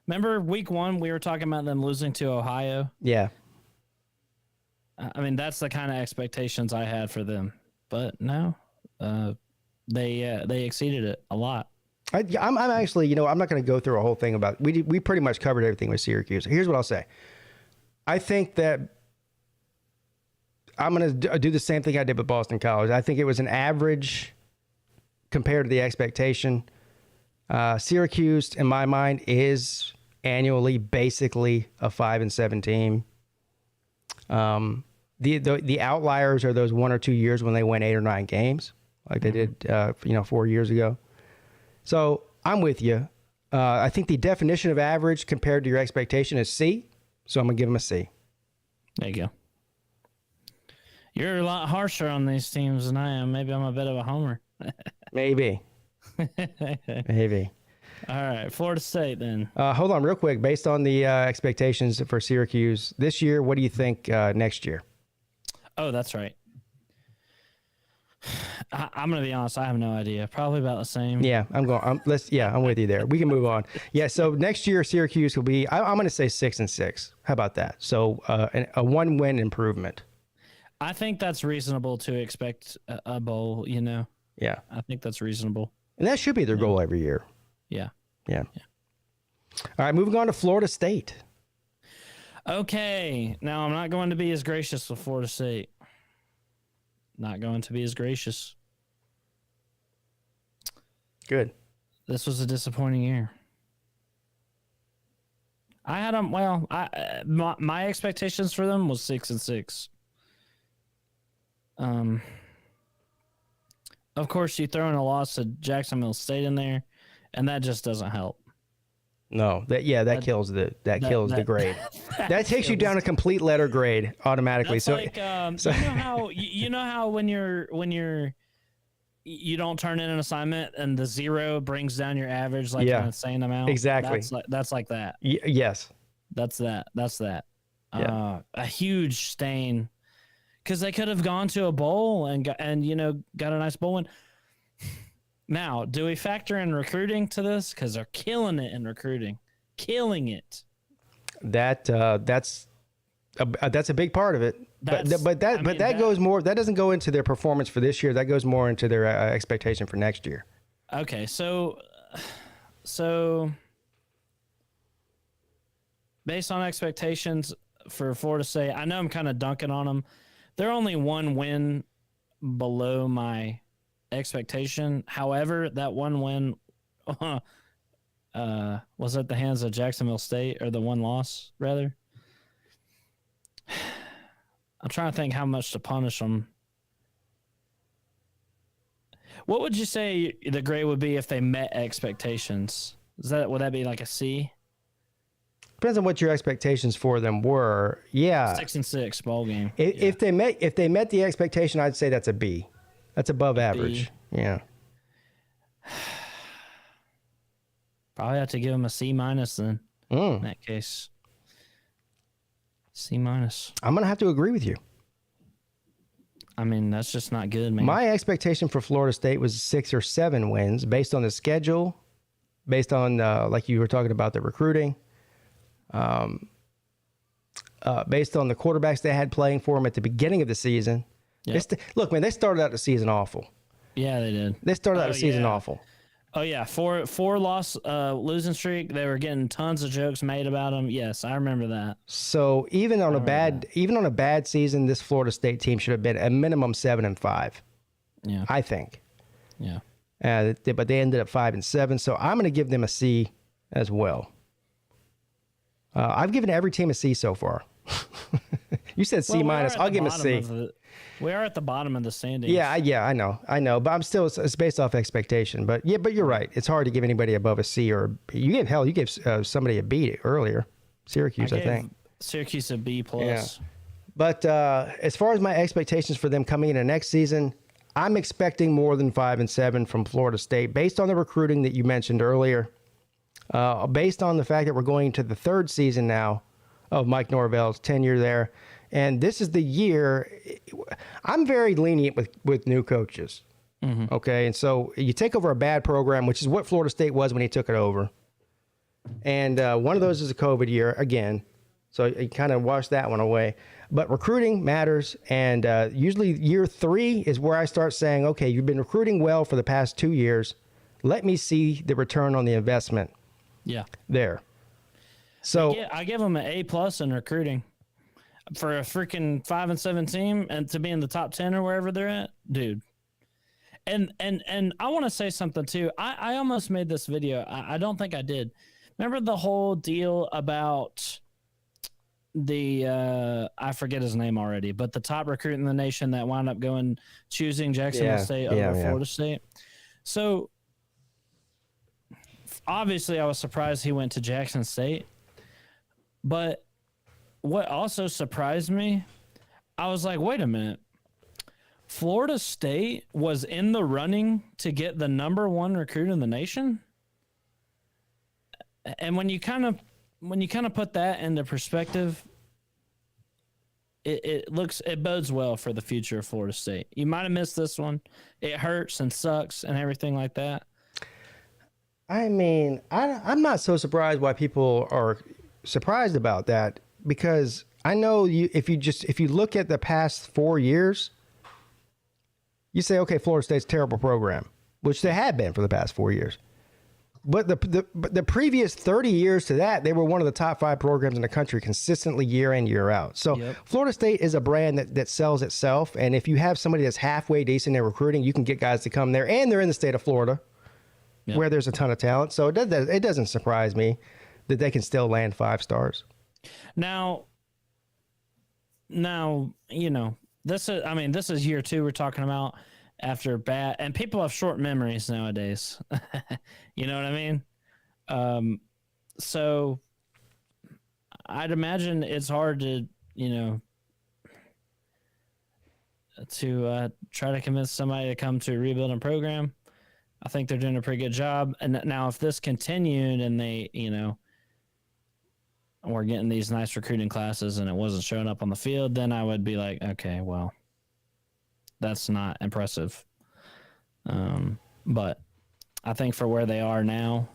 Remember week 1 we were talking about them losing to Ohio? Yeah. I mean, that's the kind of expectations I had for them, but no, they exceeded it a lot. I'm actually, you know, I'm not going to go through a whole thing about we pretty much covered everything with Syracuse. Here's what I'll say. I think that I'm going to do the same thing I did with Boston College. I think it was an average compared to the expectation. Syracuse, in my mind, is annually basically a 5-7 team. The outliers are those 1 or 2 years when they win 8 or 9 games, like they did 4 years ago. So I'm with you. I think the definition of average compared to your expectation is C. So I'm gonna give them a C. There you go. You're a lot harsher on these teams than I am. Maybe I'm a bit of a homer. Maybe. Maybe. All right, Florida State then. Hold on real quick. Based on the expectations for Syracuse this year, what do you think next year? Oh, that's right. I'm going to be honest. I have no idea. Probably about the same. Yeah, I'm with you there. We can move on. Yeah, so next year Syracuse will be, I'm going to say 6-6. How about that? So a 1-win improvement. I think that's reasonable to expect a bowl, you know? Yeah. I think that's reasonable. And that should be their goal every year. Yeah. Yeah. All right, moving on to Florida State. Okay. Now, I'm not going to be as gracious with Florida State. Not going to be as gracious. Good. This was a disappointing year. I had them. Well, my expectations for them was 6-6. Of course, you throw in a loss to Jacksonville State in there, and that just doesn't help. No, that kills the grade. That takes you down a complete letter grade automatically. That's you know how when you don't turn in an assignment and the 0 brings down your average like an insane amount. Exactly. That's like that. Yes. That's that. Yeah. A huge stain because they could have gone to a bowl and got a nice bowl win. Now, do we factor in recruiting to this? Because they're killing it in recruiting, killing it. That's a big part of it. that goes more. That doesn't go into their performance for this year. That goes more into their expectation for next year. Okay, so based on expectations for Florida State, I know I'm kind of dunking on them. They're only one win below my expectation. However, that one win was at the hands of Jacksonville State, or the one loss, rather. I'm trying to think how much to punish them. What would you say the grade would be if they met expectations? Would that be like a C? Depends on what your expectations for them were. Yeah, 6-6 ball game. If they met the expectation, I'd say that's a B. That's above average. Yeah. Probably have to give them a C- then. In that case, C-. I'm gonna have to agree with you. I mean, that's just not good, man. My expectation for Florida State was 6 or 7 wins based on the schedule, based on like you were talking about the recruiting, based on the quarterbacks they had playing for them at the beginning of the season. Yep. Look, man, they started out the season awful. Yeah, they did. They started out the season awful. Oh yeah, four loss losing streak. They were getting tons of jokes made about them. Yes, I remember that. So even on a bad season, this Florida State team should have been a minimum 7-5. Yeah, I think. Yeah. But they ended up 5-7. So I'm going to give them a C as well. I've given every team a C so far. You said C-. I'll give them a C. We are at the bottom of the standings. Yeah, I know, but I'm still, it's based off expectation. But you're right. It's hard to give anybody above a C or you gave somebody a B earlier, Syracuse, I think. Syracuse a B+. Yeah. But as far as my expectations for them coming into next season, I'm expecting more than 5-7 from Florida State based on the recruiting that you mentioned earlier. Based on the fact that we're going to the 3rd season now of Mike Norvell's tenure there. And this is the year. I'm very lenient with new coaches. Mm-hmm. Okay. And so you take over a bad program, which is what Florida State was when he took it over. And one of those is a COVID year again. So you kind of wash that one away. But recruiting matters. And usually year 3 is where I start saying, okay, you've been recruiting well for the past 2 years. Let me see the return on the investment. Yeah. There. So I give them an A+ in recruiting. For a freaking 5-7 team and to be in the top 10 or wherever they're at, dude. And I want to say something too. I almost made this video. I don't think I did. Remember the whole deal about the I forget his name already, but the top recruit in the nation that wound up choosing Jacksonville State over Florida State. So obviously I was surprised he went to Jackson State, but what also surprised me, I was like, wait a minute. Florida State was in the running to get the number 1 recruit in the nation? And when you kind of put that into perspective, it bodes well for the future of Florida State. You might have missed this one. It hurts and sucks and everything like that. I mean, I'm not so surprised why people are surprised about that. Because I know if you look at the past 4 years, you say, okay, Florida State's a terrible program, which they have been for the past 4 years. But the previous 30 years to that, they were one of the top 5 programs in the country consistently year in, year out. So Florida State is a brand that sells itself. And if you have somebody that's halfway decent in recruiting, you can get guys to come there. And they're in the state of Florida, where there's a ton of talent. So it doesn't surprise me that they can still land 5 stars. Now, you know, this is year 2 we're talking about after bad, and people have short memories nowadays. You know what I mean? So I'd imagine it's hard to, try to convince somebody to come to a rebuilding program. I think they're doing a pretty good job. And now if this continued and they, we're getting these nice recruiting classes and it wasn't showing up on the field, then I would be like, okay, well, that's not impressive. But I think for where they are now,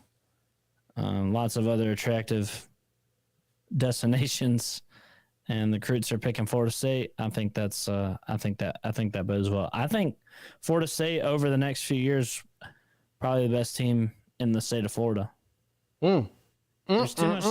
lots of other attractive destinations and the recruits are picking Florida State, I think that bodes well. I think Florida State over the next few years probably the best team in the state of Florida. There's too much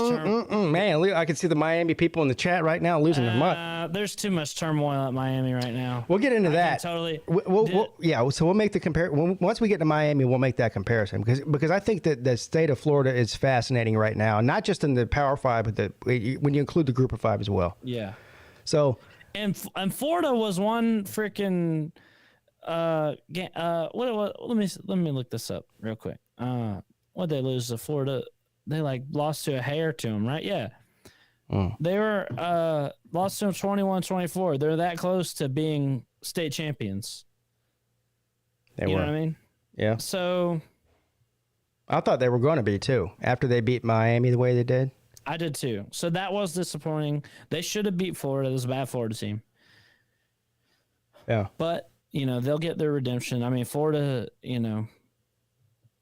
man, I can see the Miami people in the chat right now losing their mind. There's too much turmoil at Miami right now. We'll get into that. Totally. So we'll make the comparison. Once we get to Miami, we'll make that comparison because I think that the state of Florida is fascinating right now, not just in the Power Five, but when you include the Group of Five as well. Yeah. So. And Florida was one freaking. Let me look this up real quick. What they lose to Florida? They lost to a hair to them, right? Yeah. They were lost to them 21-24. They're that close to being state champions. They were. You know what I mean? Yeah. So I thought they were going to be too after they beat Miami the way they did. I did too. So that was disappointing. They should have beat Florida. It was a bad Florida team. Yeah. But, they'll get their redemption. I mean, Florida,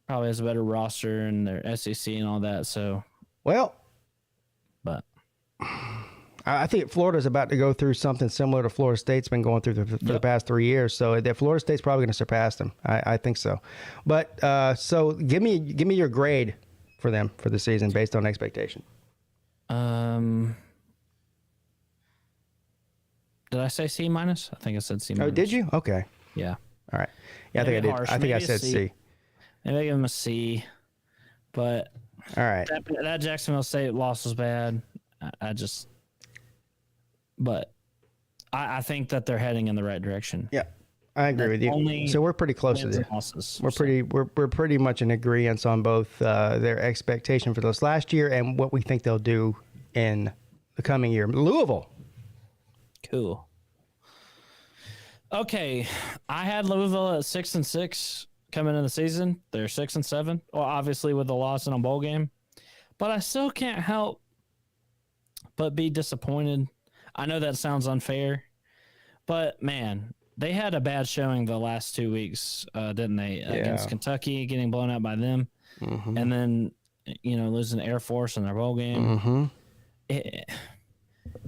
probably has a better roster and their SEC and all that. So, but I think Florida's about to go through something similar to Florida State's been going through for the past 3 years. So Florida State's probably going to surpass them. I think so. But so give me your grade for them for the season based on expectation. Did I say C minus? I think I said C minus. Oh, did you? Okay. Yeah. All right. Yeah, I think I did. I think I said C. Maybe give them a C, but all right. That Jacksonville State loss was bad. I think that they're heading in the right direction. Yeah, I agree with you. So we're pretty close to this. We're pretty much in agreement on both their expectation for this last year and what we think they'll do in the coming year. Louisville. Cool. Okay, I had Louisville at 6-6. Coming in the season, they're 6-7. Well, obviously with the loss in a bowl game, but I still can't help but be disappointed. I know that sounds unfair, but man, they had a bad showing the last 2 weeks, didn't they? Yeah. Against Kentucky, getting blown out by them, and then losing Air Force in their bowl game.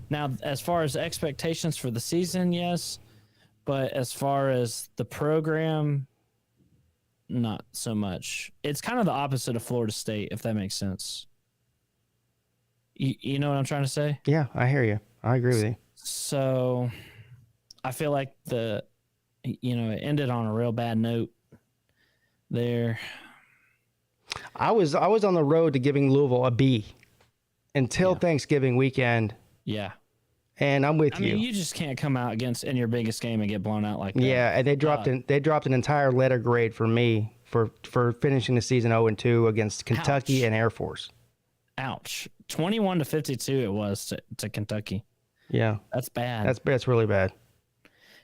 Now, as far as expectations for the season, yes, but as far as the program, not so much. It's kind of the opposite of Florida State, if that makes sense. You know what I'm trying to say? Yeah, I hear you. I agree with you. So I feel like it ended on a real bad note there. I was on the road to giving Louisville a B until Thanksgiving weekend. Yeah. And I'm with you. I mean, you just can't come out in your biggest game and get blown out like that. Yeah, and they dropped an entire letter grade for me for finishing the season 0-2 against Kentucky and Air Force. Ouch. 21-52 it was to Kentucky. Yeah. That's bad. That's really bad.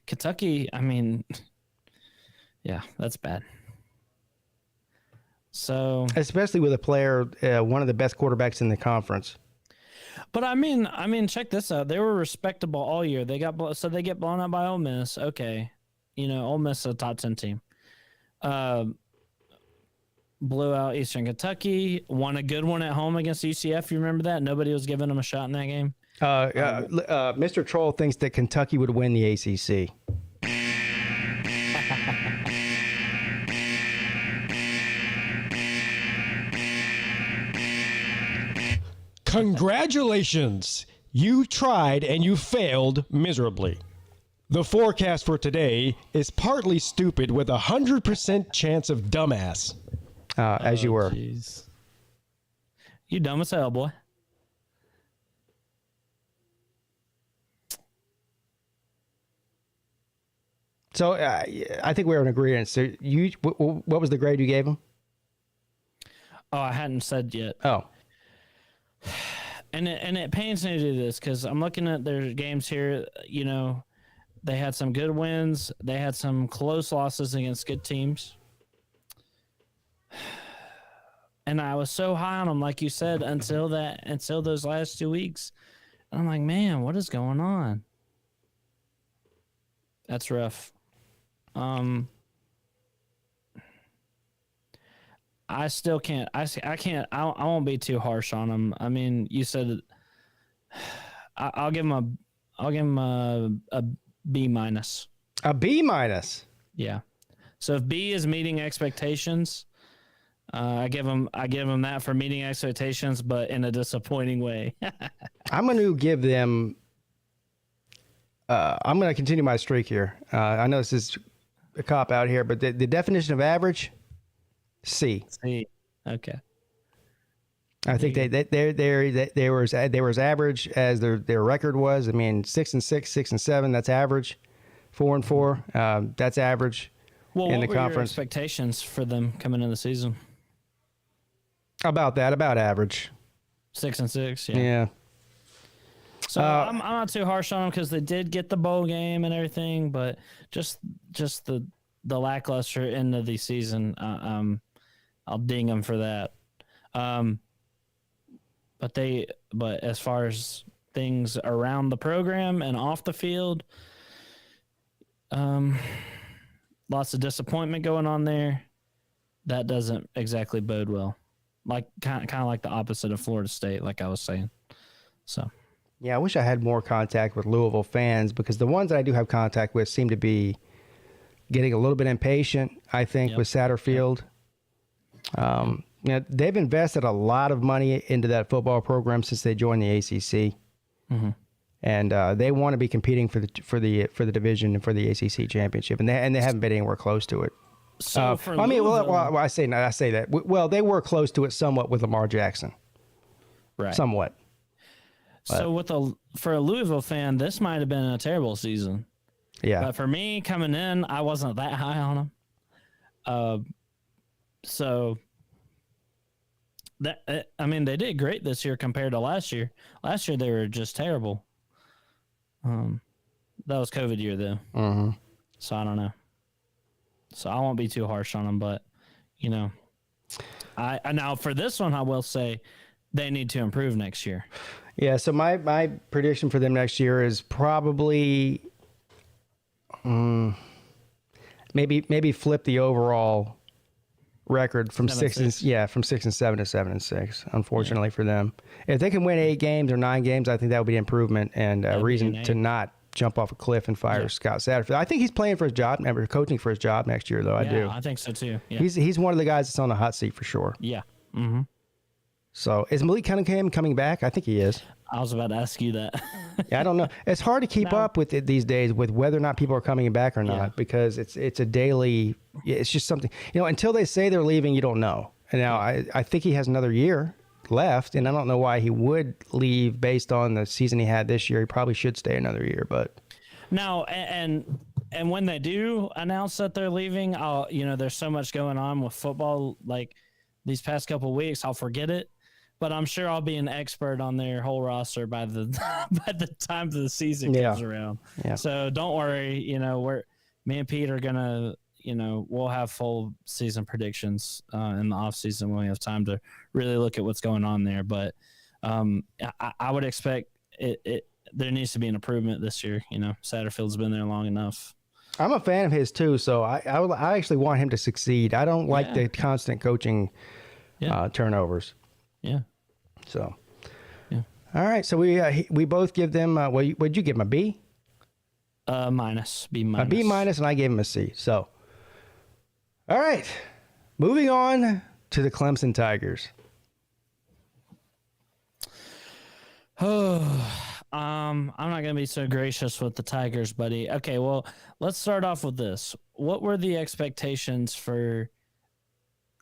Kentucky, I mean, yeah, that's bad. So, especially with a player, one of the best quarterbacks in the conference. But I mean, check this out. They were respectable all year. They get blown out by Ole Miss. Okay, Ole Miss is a top 10 team. Blew out Eastern Kentucky. Won a good one at home against UCF. You remember that? Nobody was giving them a shot in that game. Mr. Troll thinks that Kentucky would win the ACC. Congratulations! You tried and you failed miserably. The forecast for today is partly stupid with 100% chance of dumbass. As you were. Geez. You dumb as hell, boy. So I think we're in agreement. So what was the grade you gave him? Oh, I hadn't said yet. Oh. And it pains me to do this because I'm looking at their games here. They had some good wins. They had some close losses against good teams. And I was so high on them, like you said, until those last 2 weeks. And I'm like, man, what is going on? That's rough. I still can't. I won't be too harsh on them. I mean, you said I'll give him a B minus. A B minus. Yeah. So if B is meeting expectations, I give him that for meeting expectations, but in a disappointing way. I'm going to give them. I'm going to continue my streak here. I know this is a cop out here, but the definition of average, C. C. Okay. I think they were as average as their record was. I mean, 6-6, 6-7, that's average. 4-4, that's average. Well, in what the were conference. your expectations for them coming in the season? About average. 6-6, yeah. Yeah. So I'm not too harsh on them because they did get the bowl game and everything, but just the lackluster end of the season, I'll ding them for that. But as far as things around the program and off the field, lots of disappointment going on there. That doesn't exactly bode well. Like kind of like the opposite of Florida State, like I was saying. So, yeah, I wish I had more contact with Louisville fans because the ones that I do have contact with seem to be getting a little bit impatient, I think, with Satterfield. They've invested a lot of money into that football program since they joined the ACC. Mm-hmm. And they want to be competing for the division and for the ACC championship, and they haven't been anywhere close to it. So I say that. Well, they were close to it somewhat with Lamar Jackson, right? Somewhat. But. So for a Louisville fan, this might have been a terrible season. Yeah. But for me coming in, I wasn't that high on them. So that they did great this year compared to last year. Last year they were just terrible. That was COVID year though. Mm-hmm. So I don't know. So I won't be too harsh on them, but I now for this one I will say they need to improve next year. Yeah. So my prediction for them next year is probably maybe flip the overall record from 6-7 to 7-6. Unfortunately for them, if they can win 8 games or 9 games, I think that would be an improvement and a reason to not jump off a cliff and fire Scott Satterfield. I think he's playing for his job, coaching for his job next year, though. I do. I think so too. Yeah. He's one of the guys that's on the hot seat for sure. Yeah. Mm-hmm. So is Malik Cunningham coming back? I think he is. I was about to ask you that. Yeah, I don't know. It's hard to keep up with it these days with whether or not people are coming back or not because it's a daily. It's just something until they say they're leaving, you don't know. And now I think he has another year left, and I don't know why he would leave based on the season he had this year. He probably should stay another year, but now and when they do announce that they're leaving, there's so much going on with football like these past couple of weeks, I'll forget it. But I'm sure I'll be an expert on their whole roster by the time the season comes around. Yeah. So don't worry. Me and Pete are gonna. We'll have full season predictions in the off season when we have time to really look at what's going on there. But I would expect it. There needs to be an improvement this year. Satterfield's been there long enough. I'm a fan of his too, so I actually want him to succeed. I don't like the constant coaching turnovers. Yeah. So, all right. So we both give them. What'd you give him, a B? Minus. B minus. A B minus, and I gave him a C. So, all right. Moving on to the Clemson Tigers. I'm not gonna be so gracious with the Tigers, buddy. Okay, well, let's start off with this. What were the expectations for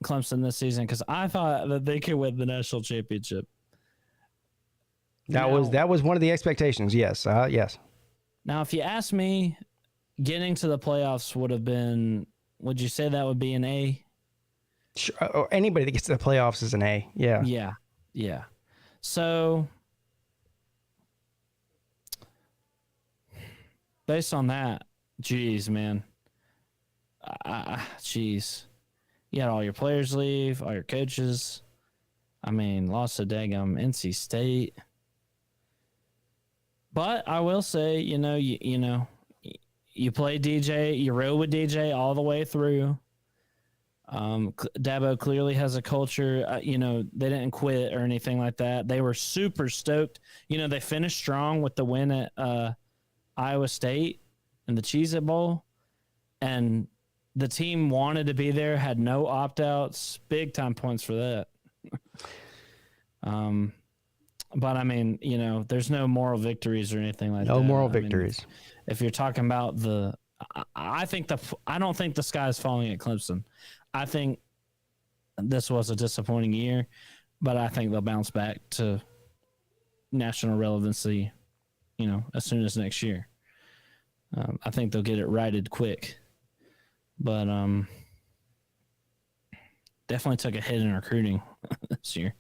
Clemson this season? Because I thought that they could win the national championship. That was one of the expectations. Yes. Yes. Now, if you ask me, getting to the playoffs would have been. Would you say that would be an A? Sure. Or anybody that gets to the playoffs is an A. Yeah. Yeah. Yeah. So, based on that, geez, man. Geez. You had all your players leave, all your coaches. Lost to daggum NC State. But I will say, you play DJ, you rode with DJ all the way through. Dabo clearly has a culture. They didn't quit or anything like that. They were super stoked. They finished strong with the win at Iowa State in the Cheez-It Bowl, and the team wanted to be there, had no opt-outs, big time points for that. But I mean, there's no moral victories or anything like that. No moral victories. If you're talking about I don't think the sky is falling at Clemson. I think this was a disappointing year, but I think they'll bounce back to national relevancy, as soon as next year. I think they'll get it righted quick, but definitely took a hit in recruiting this year.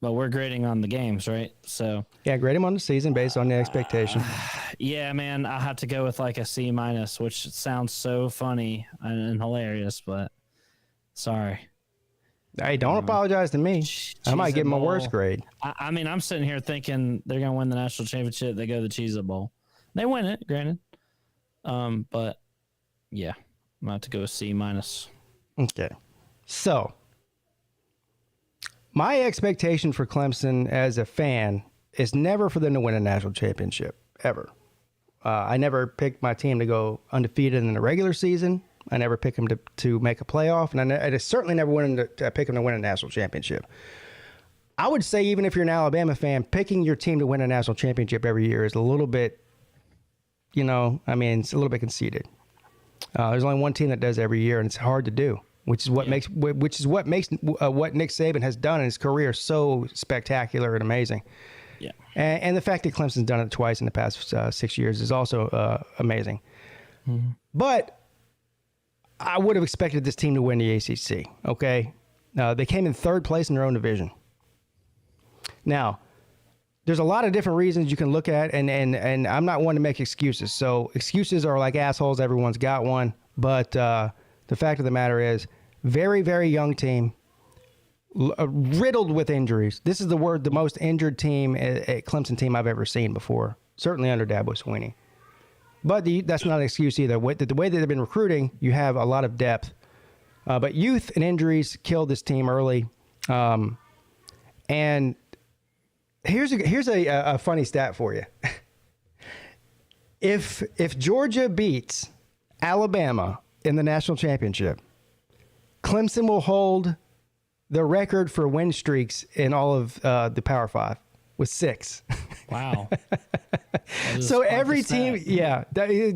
But we're grading on the games, right? So yeah, grade them on the season based on the expectation. Yeah, man, I have to go with like a C-, which sounds so funny and hilarious, but sorry. Hey, don't apologize to me. I might get my worst grade. I mean, I'm sitting here thinking they're going to win the national championship. They go to the Cheez-It Bowl. They win it, granted. But yeah, I'm going to have to go with C-. Okay. So my expectation for Clemson as a fan is never for them to win a national championship, ever. I never picked my team to go undefeated in the regular season. I never picked them to make a playoff, and I certainly never wanted to pick them to win a national championship. I would say even if you're an Alabama fan, picking your team to win a national championship every year is a little bit, it's a little bit conceited. There's only one team that does every year, and it's hard to do. Which is what makes what Nick Saban has done in his career so spectacular and amazing. Yeah, and the fact that Clemson's done it twice in the past 6 years is also amazing. Mm-hmm. But I would have expected this team to win the ACC. Okay, they came in third place in their own division. Now, there's a lot of different reasons you can look at, and I'm not one to make excuses. So excuses are like assholes. Everyone's got one, but. The fact of the matter is, very, very young team, riddled with injuries. This is the most injured team, at Clemson team I've ever seen before, certainly under Dabo Swinney. But that's not an excuse either. The way that they've been recruiting, you have a lot of depth. But youth and injuries killed this team early. And here's a funny stat for you. If Georgia beats Alabama in the national championship, Clemson will hold the record for win streaks in all of the Power Five with 6. Wow. So every team,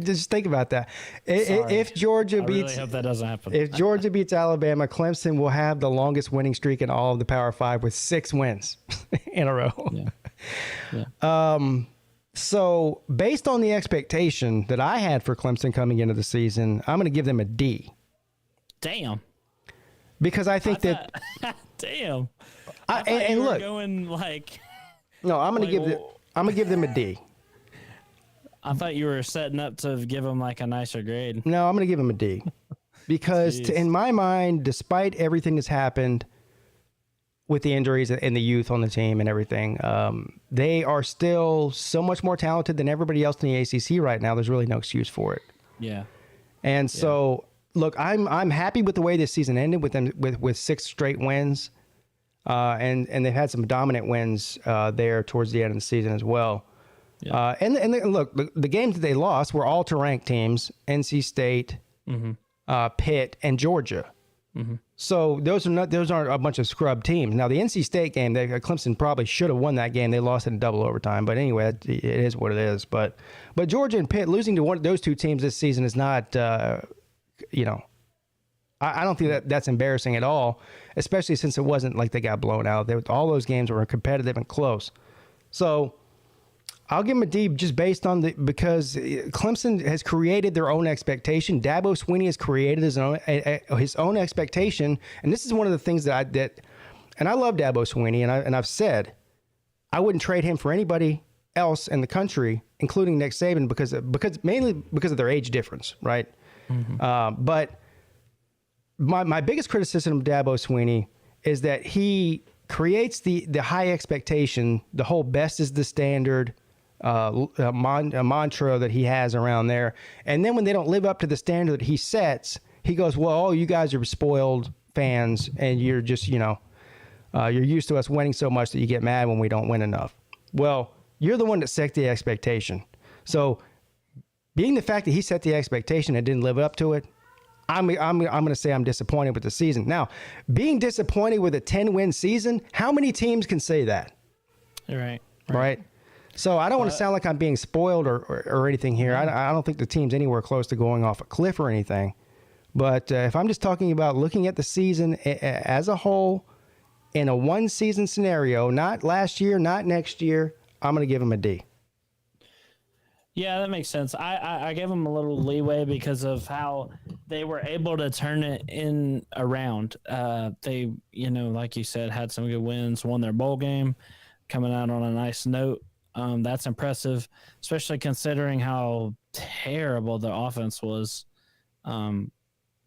just think about that. If Georgia beats, I really hope that doesn't happen. If Georgia beats Alabama, Clemson will have the longest winning streak in all of the Power Five with 6 wins in a row. Yeah. So based on the expectation that I had for Clemson coming into the season, I'm going to give them a D. Damn. Because I think that. Damn. And look, going like. No, I'm going to give them a D. I thought you were setting up to give them like a nicer grade. No, I'm going to give them a D. Because in my mind, despite everything that's happened with the injuries and the youth on the team and everything, they are still so much more talented than everybody else in the ACC right now. There's really no excuse for it. Yeah. And so, look, I'm happy with the way this season ended with them with 6 straight wins, and they've had some dominant wins there towards the end of the season as well. Yeah. And look, the games that they lost were all to ranked teams: NC State, Pitt, and Georgia. Mm-hmm. So those aren't a bunch of scrub teams. Now the NC State game, Clemson probably should have won that game. They lost it in double overtime. But anyway, it is what it is. But Georgia and Pitt losing to those two teams this season is not, I don't think that's embarrassing at all, especially since it wasn't like they got blown out. All those games were competitive and close. So I'll give them a D just based on because Clemson has created their own expectation. Dabo Swinney has created his own expectation, and this is one of the things and I love Dabo Swinney, and I've said I wouldn't trade him for anybody else in the country, including Nick Saban, mainly because of their age difference, right? Mm-hmm. But my biggest criticism of Dabo Swinney is that he creates the high expectation, the whole best is the standard. A mantra that he has around there, and then when they don't live up to the standard that he sets, he goes, well, you guys are spoiled fans, and you're just, you're used to us winning so much that you get mad when we don't win enough. Well, you're the one that set the expectation. So being the fact that he set the expectation and didn't live up to it, I'm going to say I'm disappointed with the season. Now, being disappointed with a 10-win season, how many teams can say that? Right. So I don't want to sound like I'm being spoiled or anything here. I don't think the team's anywhere close to going off a cliff or anything. But if I'm just talking about looking at the season as a whole in a one-season scenario, not last year, not next year, I'm going to give him a D. Yeah, that makes sense. I gave them a little leeway because of how they were able to turn it in around. They, like you said, had some good wins, won their bowl game, coming out on a nice note. That's impressive, especially considering how terrible the offense was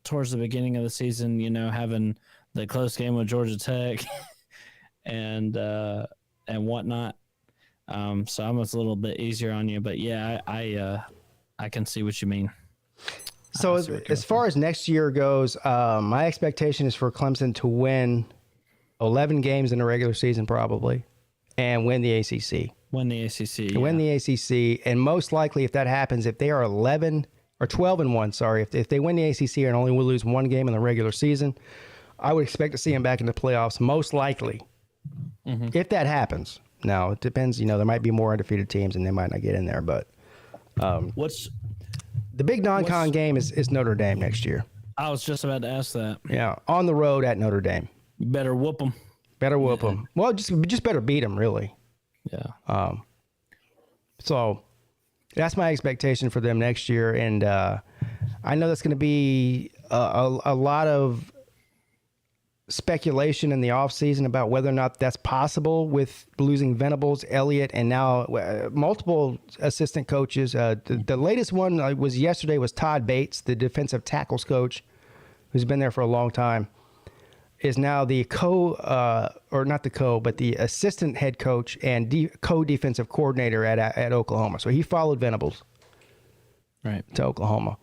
towards the beginning of the season, having the close game with Georgia Tech and whatnot. So I'm a little bit easier on you, but yeah, I can see what you mean. So as far as next year goes, my expectation is for Clemson to win 11 games in the regular season probably and win the ACC. Win the ACC. Win the ACC, and most likely if that happens, if they are 11 or 12-1, if they win the ACC and only will lose one game in the regular season, I would expect to see them back in the playoffs, most likely, if that happens. Now, it depends. There might be more undefeated teams, and they might not get in there. But what's the big non-con game is Notre Dame next year. I was just about to ask that. Yeah, on the road at Notre Dame. You better whoop them. Better whoop them. Well, just better beat them, really. Yeah. So that's my expectation for them next year, and I know that's going to be a lot of speculation in the offseason about whether or not that's possible with losing Venables, Elliott, and now multiple assistant coaches. The latest one was yesterday was Todd Bates, the defensive tackles coach, who's been there for a long time, is now the the assistant head coach and co-defensive coordinator at Oklahoma. So he followed Venables to Oklahoma.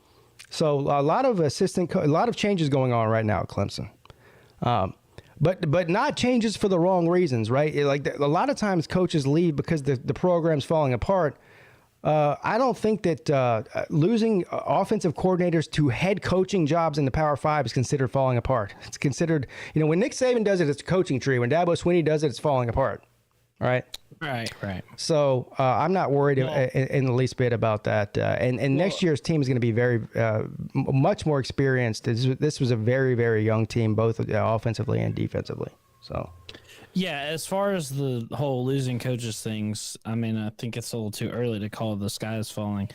So a lot of changes going on right now at Clemson. But not changes for the wrong reasons, right? A lot of times coaches leave because the program's falling apart. I don't think that losing offensive coordinators to head coaching jobs in the Power 5 is considered falling apart. It's considered, when Nick Saban does it, it's a coaching tree. When Dabo Swinney does it, it's falling apart. All right? Right. So I'm not worried in the least bit about that. And next year's team is going to be very much more experienced. This was a very, very young team, both offensively and defensively. So. Yeah, as far as the whole losing coaches things, I mean, I think it's a little too early to call the sky is falling.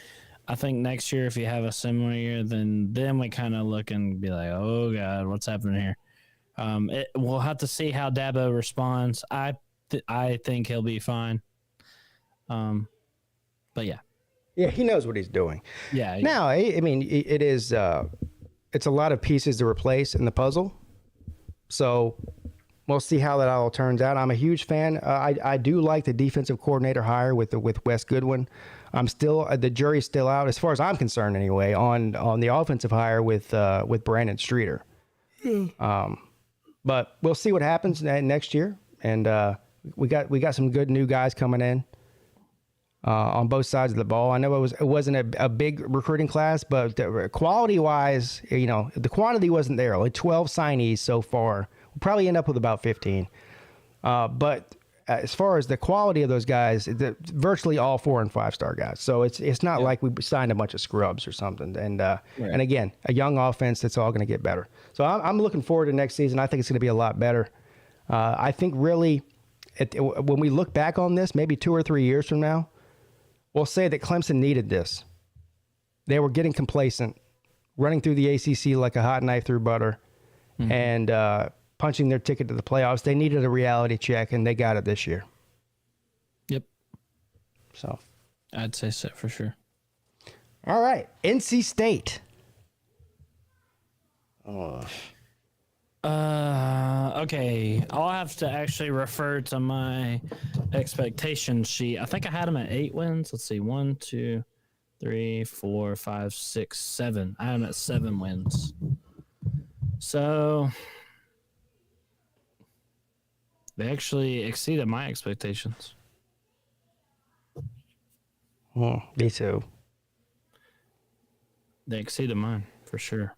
I think next year, if you have a similar year, then we kind of look and be like, oh, God, what's happening here? We'll have to see how Dabo responds. I think he'll be fine. But yeah. Yeah, he knows what he's doing. Yeah. Now, I mean, it is it's a lot of pieces to replace in the puzzle. So we'll see how that all turns out. I'm a huge fan. I do like the defensive coordinator hire with Wes Goodwin. I'm still the jury's still out as far as I'm concerned anyway on the offensive hire with Brandon Streeter. But we'll see what happens next year, and we got some good new guys coming in on both sides of the ball. I know it wasn't a big recruiting class, but quality wise, the quantity wasn't there. Like 12 signees so far. We'll probably end up with about 15. But as far as the quality of those guys, virtually all 4- and 5-star guys. So it's not like we signed a bunch of scrubs or something. And and again, a young offense that's all going to get better. So I'm looking forward to next season. I think it's going to be a lot better. I think really, when we look back on this, maybe 2 or 3 years from now, we'll say that Clemson needed this. They were getting complacent, running through the ACC like a hot knife through butter, and punching their ticket to the playoffs. They needed a reality check, and they got it this year. Yep. So, I'd say so for sure. All right, NC State. Okay. I'll have to actually refer to my expectation sheet. I think I had them at 8 wins. Let's see. 1, 2, 3, 4, 5, 6, 7. I had them at 7 wins. So they actually exceeded my expectations. Me too. They exceeded mine for sure.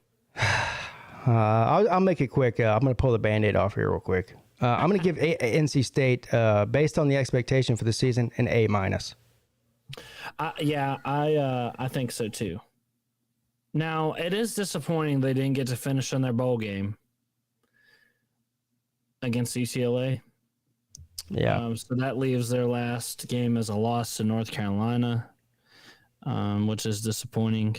I'll make it quick. I'm going to pull the Band-Aid off here real quick. I'm going to give NC State, based on the expectation for the season, an A-. I think so too. Now, it is disappointing they didn't get to finish on their bowl game against UCLA. Yeah. So that leaves their last game as a loss to North Carolina, which is disappointing.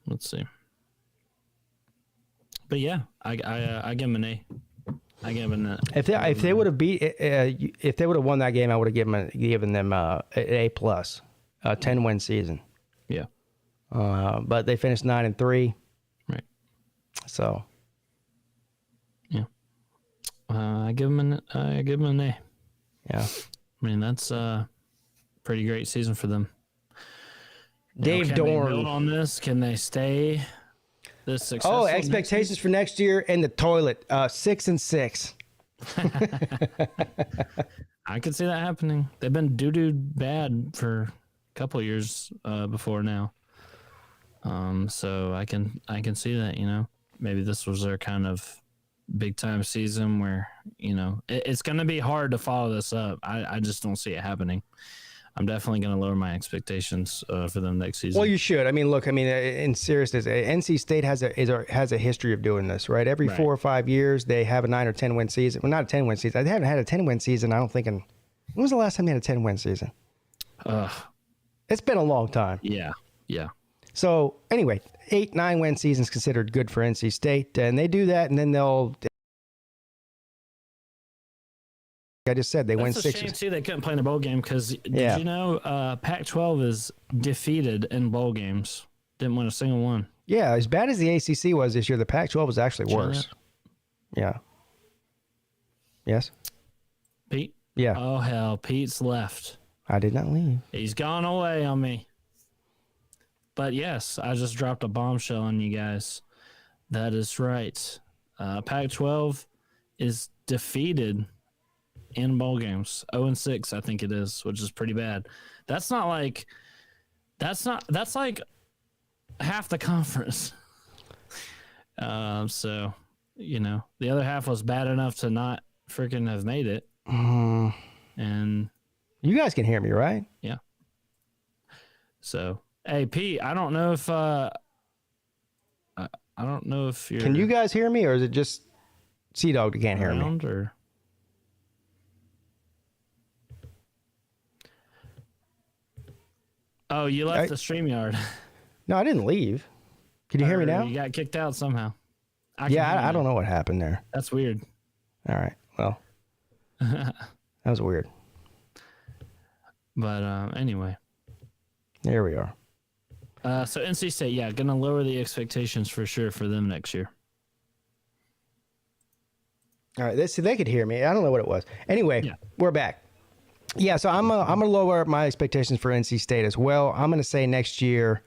Let's see. But yeah, I give them an A. I give them an A. If they would have if they would have won that game, I would have given them an A+, a 10-win season. Yeah. But they finished 9-3. Right. So. Yeah. I give them an A. Yeah. I mean, that's a pretty great season for them. Dave Can Dorn. they build on this? Can they stay this successful? Oh, expectations for next year in the toilet. 6-6. I could see that happening. They've been doo-doo bad for a couple of years before now. So I can see that, maybe this was their kind of big time season where, it's going to be hard to follow this up. I just don't see it happening. I'm definitely going to lower my expectations for them next season. Well, you should. I mean, look. I mean, in seriousness, NC State has a history of doing this, right? Every 4 or 5 years, they have a 9 or 10 win season. Well, not a 10 win season. They haven't had a 10 win season. I don't think. When was the last time they had a 10 win season? It's been a long time. Yeah. So anyway, 8-9 win seasons considered good for NC State, and they do that, and then they'll. I just said they win 6. That's a shame too. They couldn't play in a bowl game because did you know Pac-12 is defeated in bowl games. Didn't win a single one. Yeah, as bad as the ACC was this year, the Pac-12 was actually worse. Yeah. Yes. Pete. Yeah. Oh hell, Pete's left. I did not leave. He's gone away on me. But yes, I just dropped a bombshell on you guys. That is right. Pac-12 is defeated in bowl games. 0-6, I think it is, which is pretty bad. That's like half the conference. So, the other half was bad enough to not freaking have made it. And you guys can hear me, right? Yeah. So, hey, Pete, I don't know if you're. Can you guys hear me, or is it just Sea-Dog that can't hear me? Or... Oh, you left the StreamYard. No, I didn't leave. Can you hear me now? You got kicked out somehow. I don't know what happened there. That's weird. All right. Well, that was weird. But anyway. There we are. So NC State, going to lower the expectations for sure for them next year. All right. They could hear me. I don't know what it was. Anyway, We're back. Yeah, so I'm gonna lower my expectations for NC State as well. I'm gonna say next year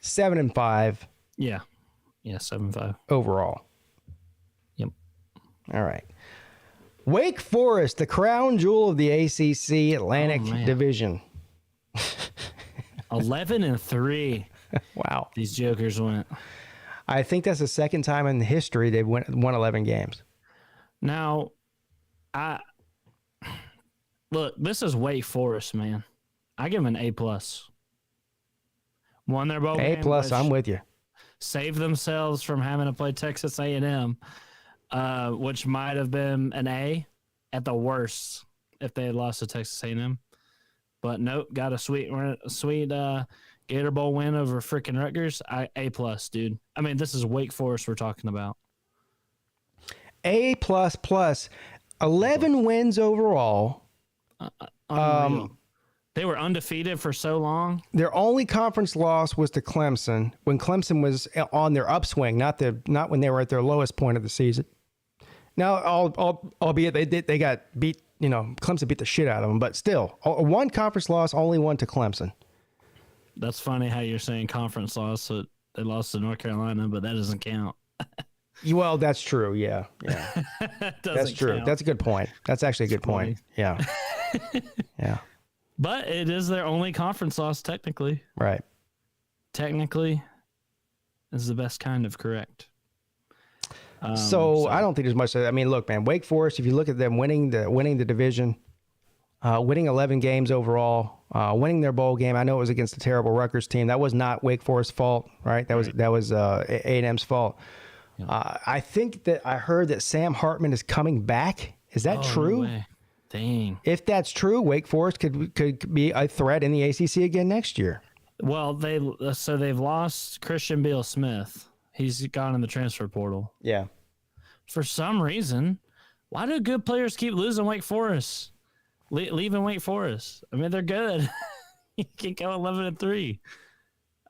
7-5. Yeah, 7-5 overall. Yep. All right. Wake Forest, the crown jewel of the ACC Atlantic Division. 11-3. Wow. These jokers went. I think that's the second time in history they've won 11 games. Now, look, this is Wake Forest, man. I give them an A+. Won their bowl game. A+, I'm with you. Saved themselves from having to play Texas A&M, which might have been an A at the worst if they had lost to Texas A&M. But nope, got a sweet Gator Bowl win over freaking Rutgers. A+, dude. I mean, this is Wake Forest we're talking about. A++. 11 wins overall. They were undefeated for so long. Their only conference loss was to Clemson when Clemson was on their upswing, not when they were at their lowest point of the season. Now, albeit they got beat, Clemson beat the shit out of them, but still, one conference loss, only one to Clemson. That's funny how you're saying conference loss. So They lost to North Carolina, but that doesn't count. Well, that's true. Yeah. That's true. Count. That's a good point. That's actually a good point. Yeah. Yeah. But it is their only conference loss, technically. Right. Technically, is the best kind of correct. So I don't think there's much. I mean, look, man, Wake Forest, if you look at them winning the division, winning 11 games overall, winning their bowl game. I know it was against a terrible Rutgers team. That was not Wake Forest's fault, right? That was A&M's fault. Yeah. I think that I heard that Sam Hartman is coming back. Is that true? No way. Dang. If that's true, Wake Forest could be a threat in the ACC again next year. Well, they've lost Christian Beal Smith. He's gone in the transfer portal. Yeah. For some reason, why do good players keep losing Wake Forest? Leaving Wake Forest. I mean, they're good. You can go 11-3.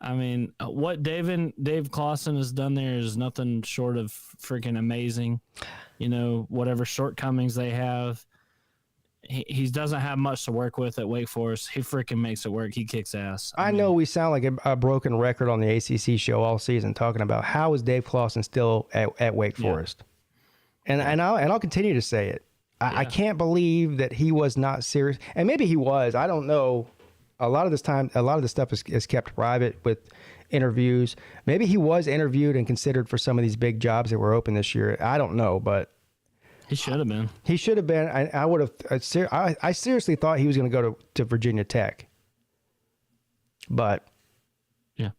I mean, what Dave Clawson has done there is nothing short of freaking amazing. You know, whatever shortcomings they have, he doesn't have much to work with at Wake Forest. He freaking makes it work. He kicks ass. I know we sound like a broken record on the ACC show all season talking about how is Dave Clawson still at Wake Forest, and I'll continue to say it. I can't believe that he was not serious, and maybe he was. I don't know. A lot of the stuff is kept private with interviews. Maybe he was interviewed and considered for some of these big jobs that were open this year. I don't know, but he should have been. He should have been. I would have. I seriously thought he was going to go to Virginia Tech, but yeah,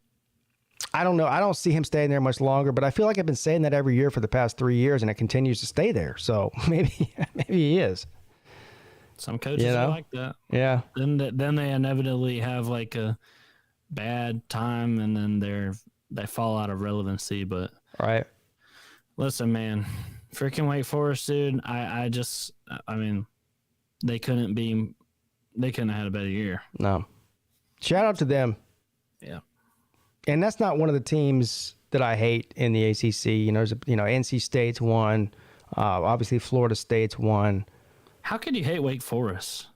I don't know. I don't see him staying there much longer. But I feel like I've been saying that every year for the past 3 years, and it continues to stay there. So maybe he is. Some coaches are like that. Yeah. Then they inevitably have like a bad time, and then they fall out of relevancy. But right. Listen, man, freaking Wake Forest, dude. I mean, they couldn't have had a better year. No. Shout out to them. Yeah. And that's not one of the teams that I hate in the ACC. You know, NC State's one. Obviously, Florida State's one. How could you hate Wake Forest?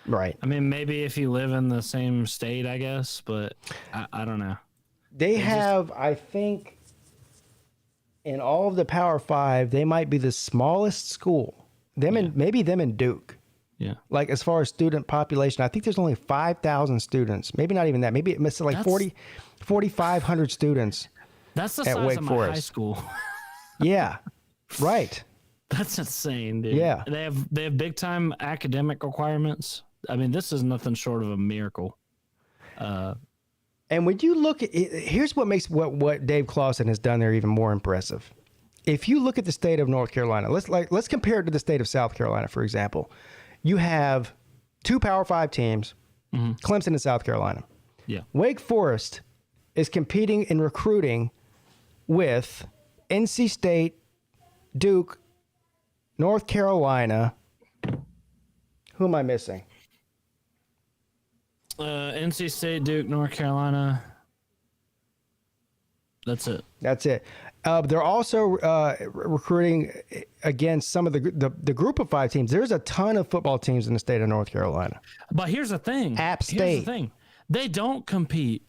Right. I mean, maybe if you live in the same state, I guess, but I don't know. They have, I think, in all of the Power Five, they might be the smallest school. Maybe them and Duke. Yeah. Like as far as student population, I think there's only 5,000 students. Maybe not even that. Maybe it's like 4,500 students. That's the at size Wake of my Forest. high school. Yeah. Right. That's insane, dude. Yeah. They have big time academic requirements. I mean, this is nothing short of a miracle. And when you look at it, here's what makes what Dave Clawson has done there even more impressive. If you look at the state of North Carolina, let's compare it to the state of South Carolina, for example. You have two Power 5 teams, Clemson and South Carolina. Yeah. Wake Forest is competing in recruiting with NC State, Duke, North Carolina. Who am I missing? NC State, Duke, North Carolina. That's it. They're also recruiting against some of the group of 5 teams. There's a ton of football teams in the state of North Carolina. But here's the thing. App State. Here's the thing. They don't compete.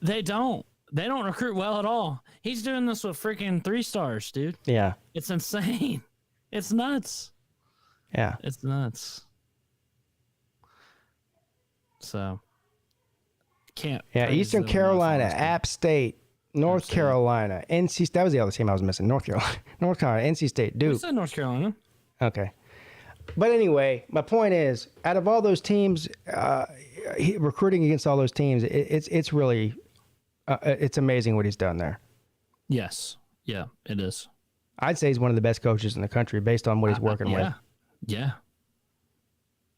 They don't recruit well at all. He's doing this with freaking 3 stars, dude. Yeah. It's insane. It's nuts. Yeah. It's nuts. So can't. Yeah, Eastern Carolina, App State, North Carolina, NC. That was the other team I was missing. North Carolina, NC State, Duke. We said North Carolina. Okay, but anyway, my point is, out of all those teams, recruiting against all those teams, it's really it's amazing what he's done there. Yes. Yeah, it is. I'd say he's one of the best coaches in the country based on what he's working with. Yeah.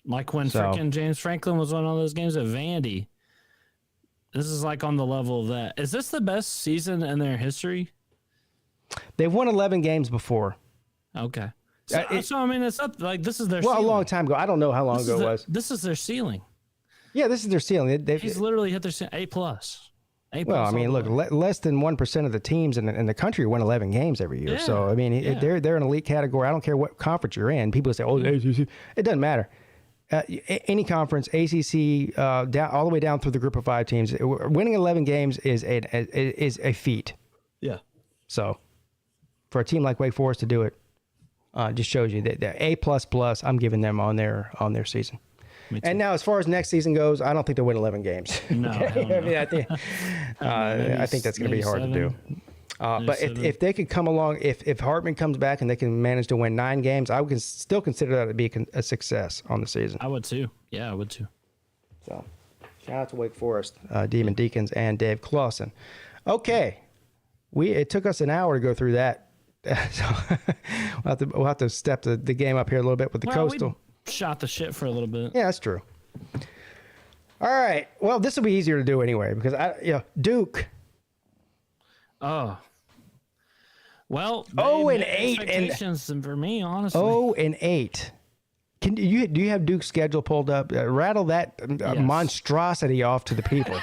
Like when freaking James Franklin was on all those games at Vandy. This is like on the level of that. Is this the best season in their history? They've won 11 games before. Okay. So I mean, it's up like this is their ceiling. A long time ago. I don't know how long ago it was. This is their ceiling. Yeah, this is their ceiling. He's literally hit their A+. Well, I mean, look, less than 1% of the teams in the country win 11 games every year. Yeah, so, I mean, they're an elite category. I don't care what conference you're in. People say, oh, it doesn't matter. any conference, ACC, down all the way down through the group of 5 teams, winning 11 games is a feat. Yeah. So, for a team like Wake Forest to do it, just shows you that they're A++. I'm giving them on their season. And now, as far as next season goes, I don't think they'll win 11 games. No, I mean, I think that's going to be hard to do. But if they could come along, if Hartman comes back and they can manage to win 9 games, I would still consider that to be a success on the season. I would too. Yeah, I would too. So, shout out to Wake Forest, Demon Deacons, and Dave Clausen. Okay, it took us an hour to go through that. So we'll have to step the game up here a little bit with the Coastal. We shot the shit for a little bit. Yeah, that's true. All right. Well, this will be easier to do anyway because Duke. Oh. Well, 0-8 expectations for me, honestly. 0-8. Do you have Duke's schedule pulled up? Rattle that monstrosity off to the people.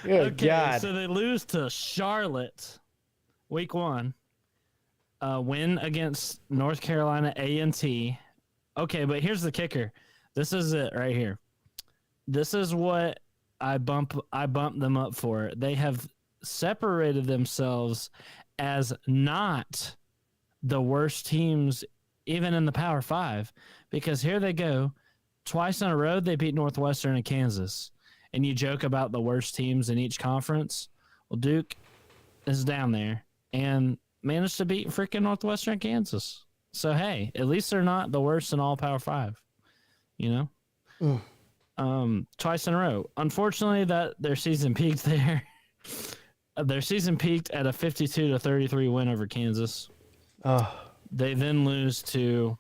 Good God. So they lose to Charlotte, week 1. Win against North Carolina A&T. Okay, but here's the kicker. This is it right here. This is what I bump them up for. They have separated themselves as not the worst teams even in the Power 5, because here they go. Twice in a row they beat Northwestern and Kansas. And you joke about the worst teams in each conference. Well, Duke is down there and managed to beat freaking Northwestern and Kansas. So, hey, at least they're not the worst in all Power 5, you know? Twice in a row. Unfortunately, that their season peaked there. Their season peaked at a 52-33 win over Kansas. They then lose to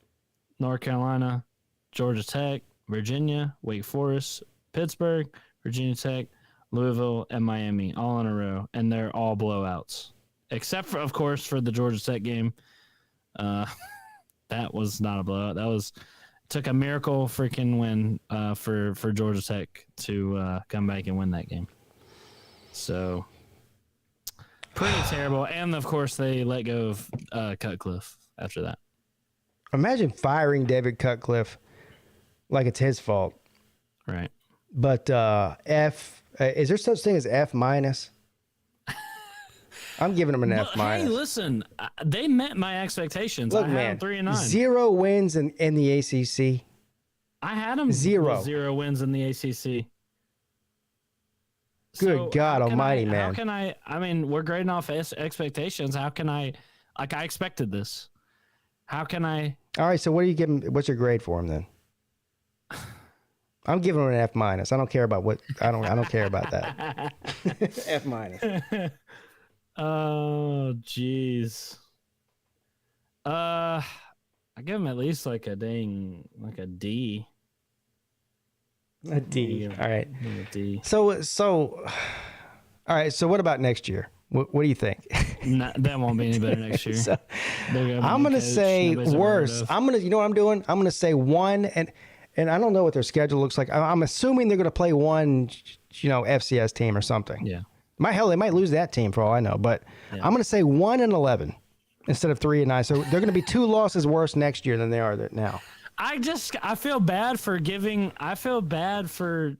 North Carolina, Georgia Tech, Virginia, Wake Forest, Pittsburgh, Virginia Tech, Louisville, and Miami, all in a row, and they're all blowouts. Except for, of course, for the Georgia Tech game. That was not a blowout. Took a miracle freaking win for Georgia Tech to come back and win that game. So, pretty terrible. And, of course, they let go of Cutcliffe after that. Imagine firing David Cutcliffe like it's his fault. Right. But is there such thing as F-? I'm giving them an F-. Hey, listen, they met my expectations. Look, I had them 3-9. 0 wins in the ACC. I had them 0 wins in the ACC. Good God Almighty, man! How can I? I mean, we're grading off expectations. How can I? Like, I expected this. How can I? All right. So, what are you giving? What's your grade for him then? I'm giving him an F-. I don't care about what. I don't care about that. F-. Oh, jeez. I give him at least like a D. A D. All right. A D. So, all right. So, what about next year? What do you think? That won't be any better next year. So, I'm gonna say worse. You know what I'm doing? I'm gonna say 1, and I don't know what their schedule looks like. I'm assuming they're gonna play one, FCS team or something. Yeah. They might lose that team for all I know. But yeah. I'm gonna say 1-11 instead of 3-9. So they're gonna be 2 losses worse next year than they are now. I feel bad for giving. I feel bad for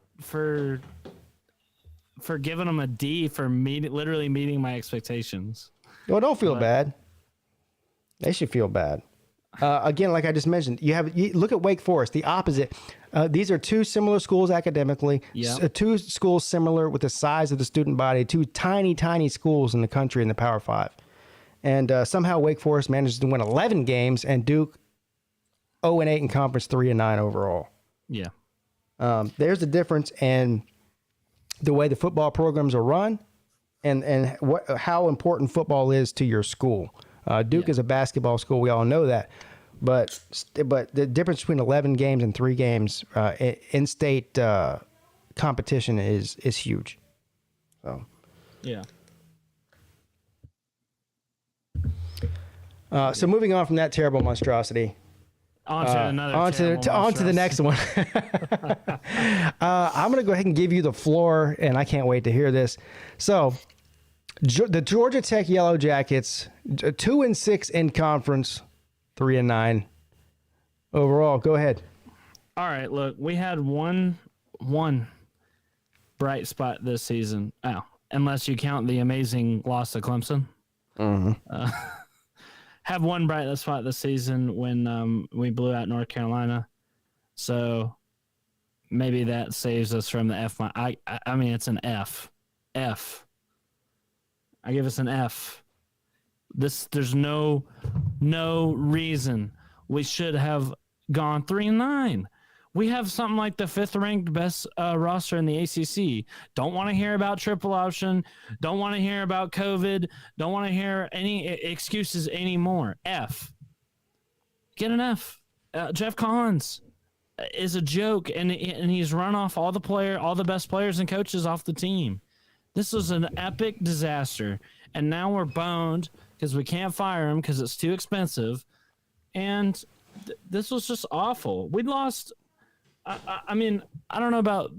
giving them a D for literally meeting my expectations. Well, don't feel bad. They should feel bad. Again, like I just mentioned, you look at Wake Forest, the opposite. These are 2 similar schools academically. Yeah. 2 schools similar with the size of the student body. 2 tiny, tiny schools in the country in the Power 5, and somehow Wake Forest manages to win 11 games, and Duke 0-8 in conference, 3-9 overall. Yeah. There's the difference in the way the football programs are run, and how important football is to your school. Duke is a basketball school. We all know that. But the difference between 11 games and 3 games in-state competition is huge. So. Yeah. So moving on from that terrible monstrosity. On to the next one. I'm going to go ahead and give you the floor, and I can't wait to hear this. So, the Georgia Tech Yellow Jackets, 2-6 in conference, 3-9 overall. Go ahead. All right, look, we had one bright spot this season. Oh, unless you count the amazing loss to Clemson. Have one bright spot this season when we blew out North Carolina. So maybe that saves us from the F. I mean, it's an F. F. I give us an F. There's no reason we should have gone 3-9. We have something like the 5th ranked best roster in the ACC. Don't want to hear about triple option. Don't want to hear about COVID. Don't want to hear any excuses anymore. F. Get an F. Jeff Collins is a joke, and he's run off all the best players and coaches off the team. This was an epic disaster, and now we're boned because we can't fire him because it's too expensive. And this was just awful. We lost. I mean, I don't know about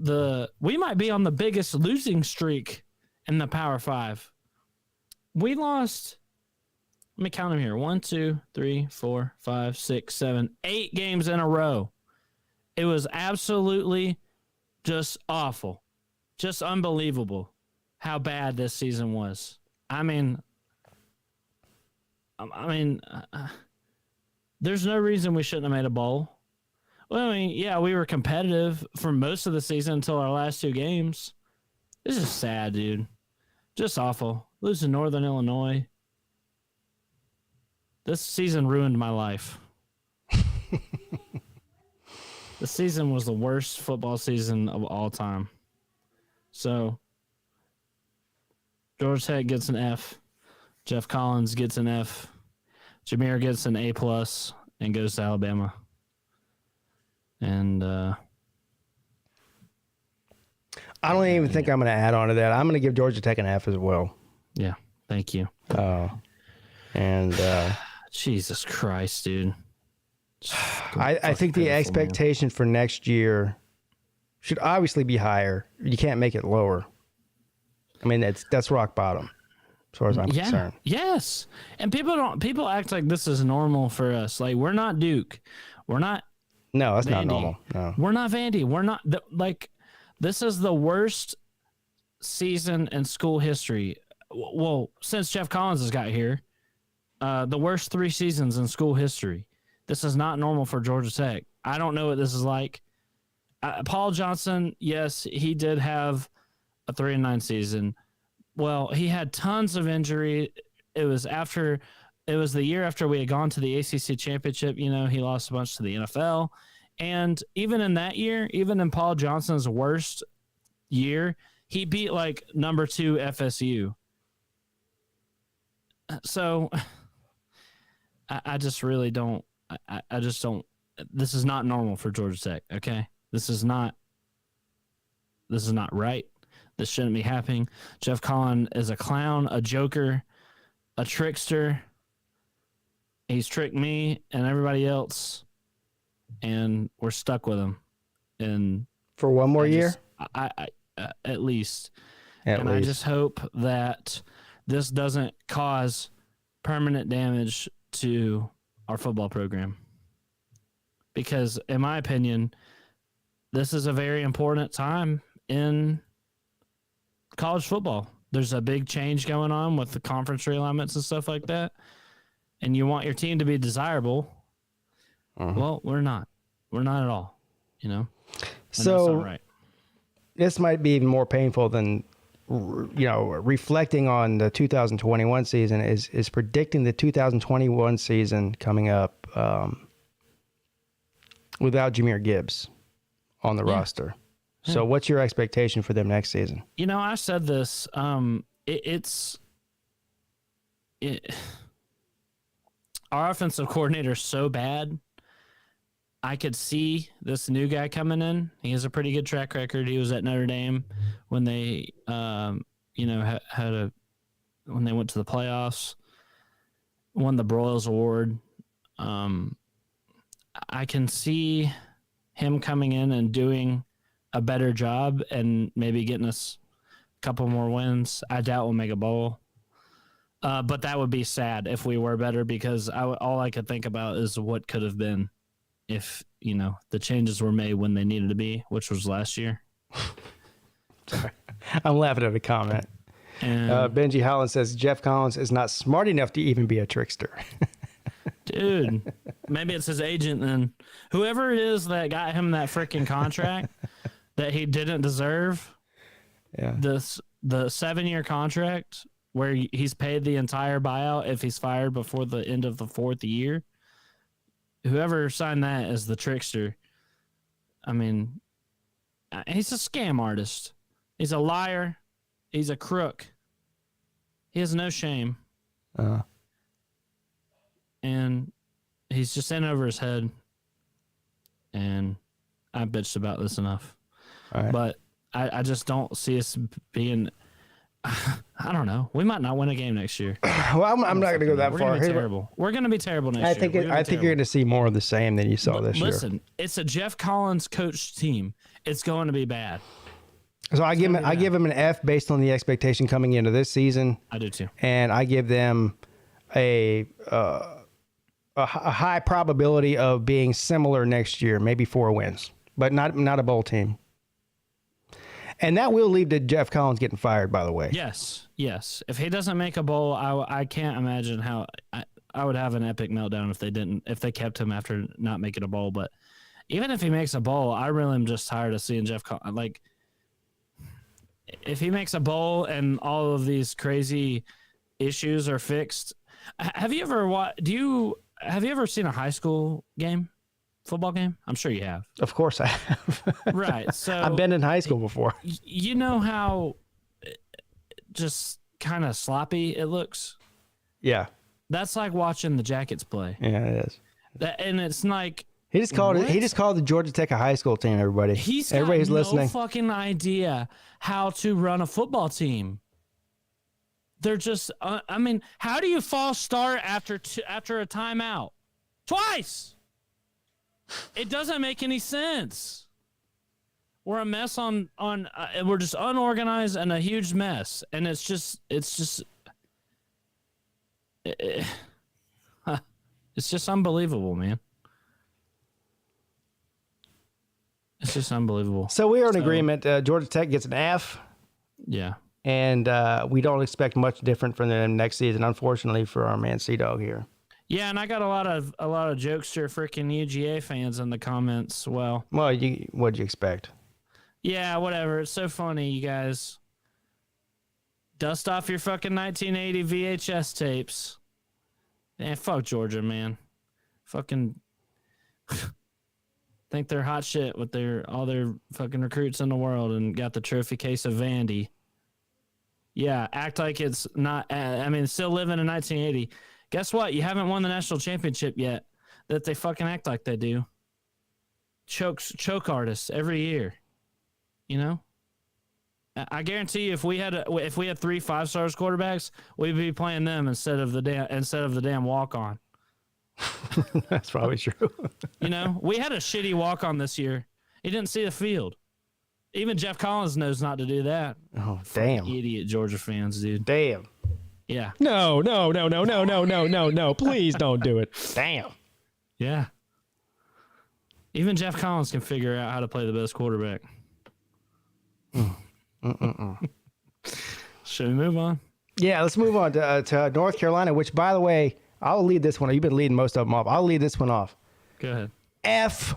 we might be on the biggest losing streak in the Power 5. We lost, let me count them here. 1, 2, 3, 4, 5, 6, 7, 8 games in a row. It was absolutely just awful. Just unbelievable how bad this season was. I mean, there's no reason we shouldn't have made a bowl. Well, I mean, yeah, we were competitive for most of the season until our last 2 games. This is sad, dude. Just awful. Losing Northern Illinois. This season ruined my life. The season was the worst football season of all time. So, Georgia Tech gets an F. Jeff Collins gets an F. Jameer gets an A+, and goes to Alabama. And I don't even think I'm going to add on to that. I'm going to give Georgia Tech an F as well. Yeah, thank you. Jesus Christ, dude. I think the expectation for next year should obviously be higher. You can't make it lower. I mean, that's rock bottom as far as I'm concerned. Yes. And people act like this is normal for us. Like, we're not Duke. We're not. No, that's Vandy. not normal. No. We're not Vandy. We're not this is the worst season in school history. Well, since Jeff Collins has got here, the worst 3 seasons in school history. This is not normal for Georgia Tech. I don't know what this is like. Paul Johnson, yes, he did have a 3-9 season. Well, he had tons of injury. It was the year after we had gone to the ACC championship. You know, he lost a bunch to the NFL. And even in that year, even in Paul Johnson's worst year, he beat like number 2 FSU. So I just really don't. I just don't. This is not normal for Georgia Tech. Okay, this is not right. This shouldn't be happening. Jeff Collins is a clown, a joker, a trickster. He's tricked me and everybody else, and we're stuck with him. And for one more year, at least. I just hope that this doesn't cause permanent damage to our football program, because in my opinion, this is a very important time in college football. There's a big change going on with the conference realignments and stuff like that, and you want your team to be desirable. Well, we're not at all, you know. And so that's not right. This might be even more painful than, you know, reflecting on the 2021 season is predicting the 2021 season coming up without Jahmyr Gibbs on the roster. So what's your expectation for them next season? You know, I said this. Our offensive coordinator is so bad. I could see this new guy coming in. He has a pretty good track record. He was at Notre Dame when they, when they went to the playoffs, won the Broyles Award. I can see him coming in and doing a better job and maybe getting us a couple more wins. I doubt we'll make a bowl. But that would be sad if we were better, because all I could think about is what could have been if the changes were made when they needed to be, which was last year. Sorry. I'm laughing at a comment. And Benji Holland says Jeff Collins is not smart enough to even be a trickster. dude, maybe it's his agent and whoever it is that got him that freaking contract that he didn't deserve. Yeah. The 7-year contract where he's paid the entire buyout if he's fired before the end of the 4th year. Whoever signed that is the trickster. I mean, he's a scam artist. He's a liar. He's a crook. He has no shame. And he's just in over his head. And I bitched about this enough. All right. But I just don't see us being... I don't know. We might not win a game next year. Well, I'm not going to go that We're far. going to be terrible. We're going to be terrible next year. I think you're going to see more of the same than you saw this year. Listen, it's a Jeff Collins coached team. It's going to be bad. So I give him an F based on the expectation coming into this season. I do too. And I give them a high probability of being similar next year, maybe 4 wins, but not a bowl team. And that will lead to Jeff Collins getting fired, by the way. Yes. If he doesn't make a bowl, I can't imagine how I would have an epic meltdown if they kept him after not making a bowl. But even if he makes a bowl, I really am just tired of seeing Jeff Collins. Like, if he makes a bowl and all of these crazy issues are fixed, have you ever seen a high school game? Football game? I'm sure you have. Of course I have. Right. So I've been in high school before. You know how just kind of sloppy it looks? Yeah. That's like watching the Jackets play. Yeah, it is. And it's like He just called the Georgia Tech a high school team, everybody. Everybody's no listening. Fucking idea how to run a football team. They're just I mean, how do you false start after a timeout? Twice. It doesn't make any sense. We're a mess on we're just unorganized and a huge mess. And it's just unbelievable, man. It's just unbelievable. So we are in agreement. Georgia Tech gets an F. Yeah. And we don't expect much different from them next season, unfortunately, for our man Sea-Dog here. Yeah, and I got a lot of jokester freaking UGA fans in the comments. Well, what'd you expect? Yeah, whatever. It's so funny, you guys. Dust off your fucking 1980 VHS tapes. And fuck Georgia, man. Fucking think they're hot shit with all their fucking recruits in the world and got the trophy case of Vandy. Yeah, act like it's not. I mean, still living in 1980. Guess what? You haven't won the national championship yet. That they fucking act like they do. Choke artists every year. You know. I guarantee you, if we had 3 5-star quarterbacks, we'd be playing them instead of the damn walk-on. That's probably true. You know, we had a shitty walk-on this year. He didn't see the field. Even Jeff Collins knows not to do that. Oh, damn. Idiot Georgia fans, dude. Damn. Yeah. No. Please don't do it. Damn. Yeah. Even Jeff Collins can figure out how to play the best quarterback. Should we move on? Yeah, let's move on to North Carolina, which, by the way, I'll lead this one. You've been leading most of them off. I'll lead this one off. Go ahead. F-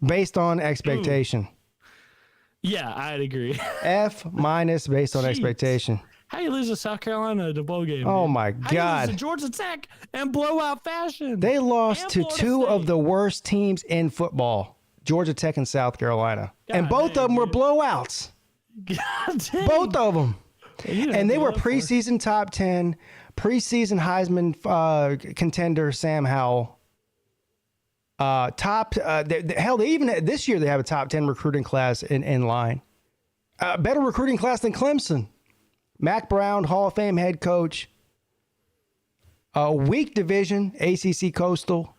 based on expectation. Yeah, I'd agree. F- based on expectation. How you lose to South Carolina at the bowl game? Oh, dude? my How God. you lose to Georgia Tech in blowout fashion? They lost to Florida two State. of the worst teams in football, Georgia Tech and South Carolina. And both of them were blowouts. God damn. Both of them. And they were blow preseason top 10, preseason Heisman contender Sam Howell. Hell, they even this year they have a top 10 recruiting class in line. Better recruiting class than Clemson. Mac Brown, Hall of Fame head coach. Weak division, ACC Coastal.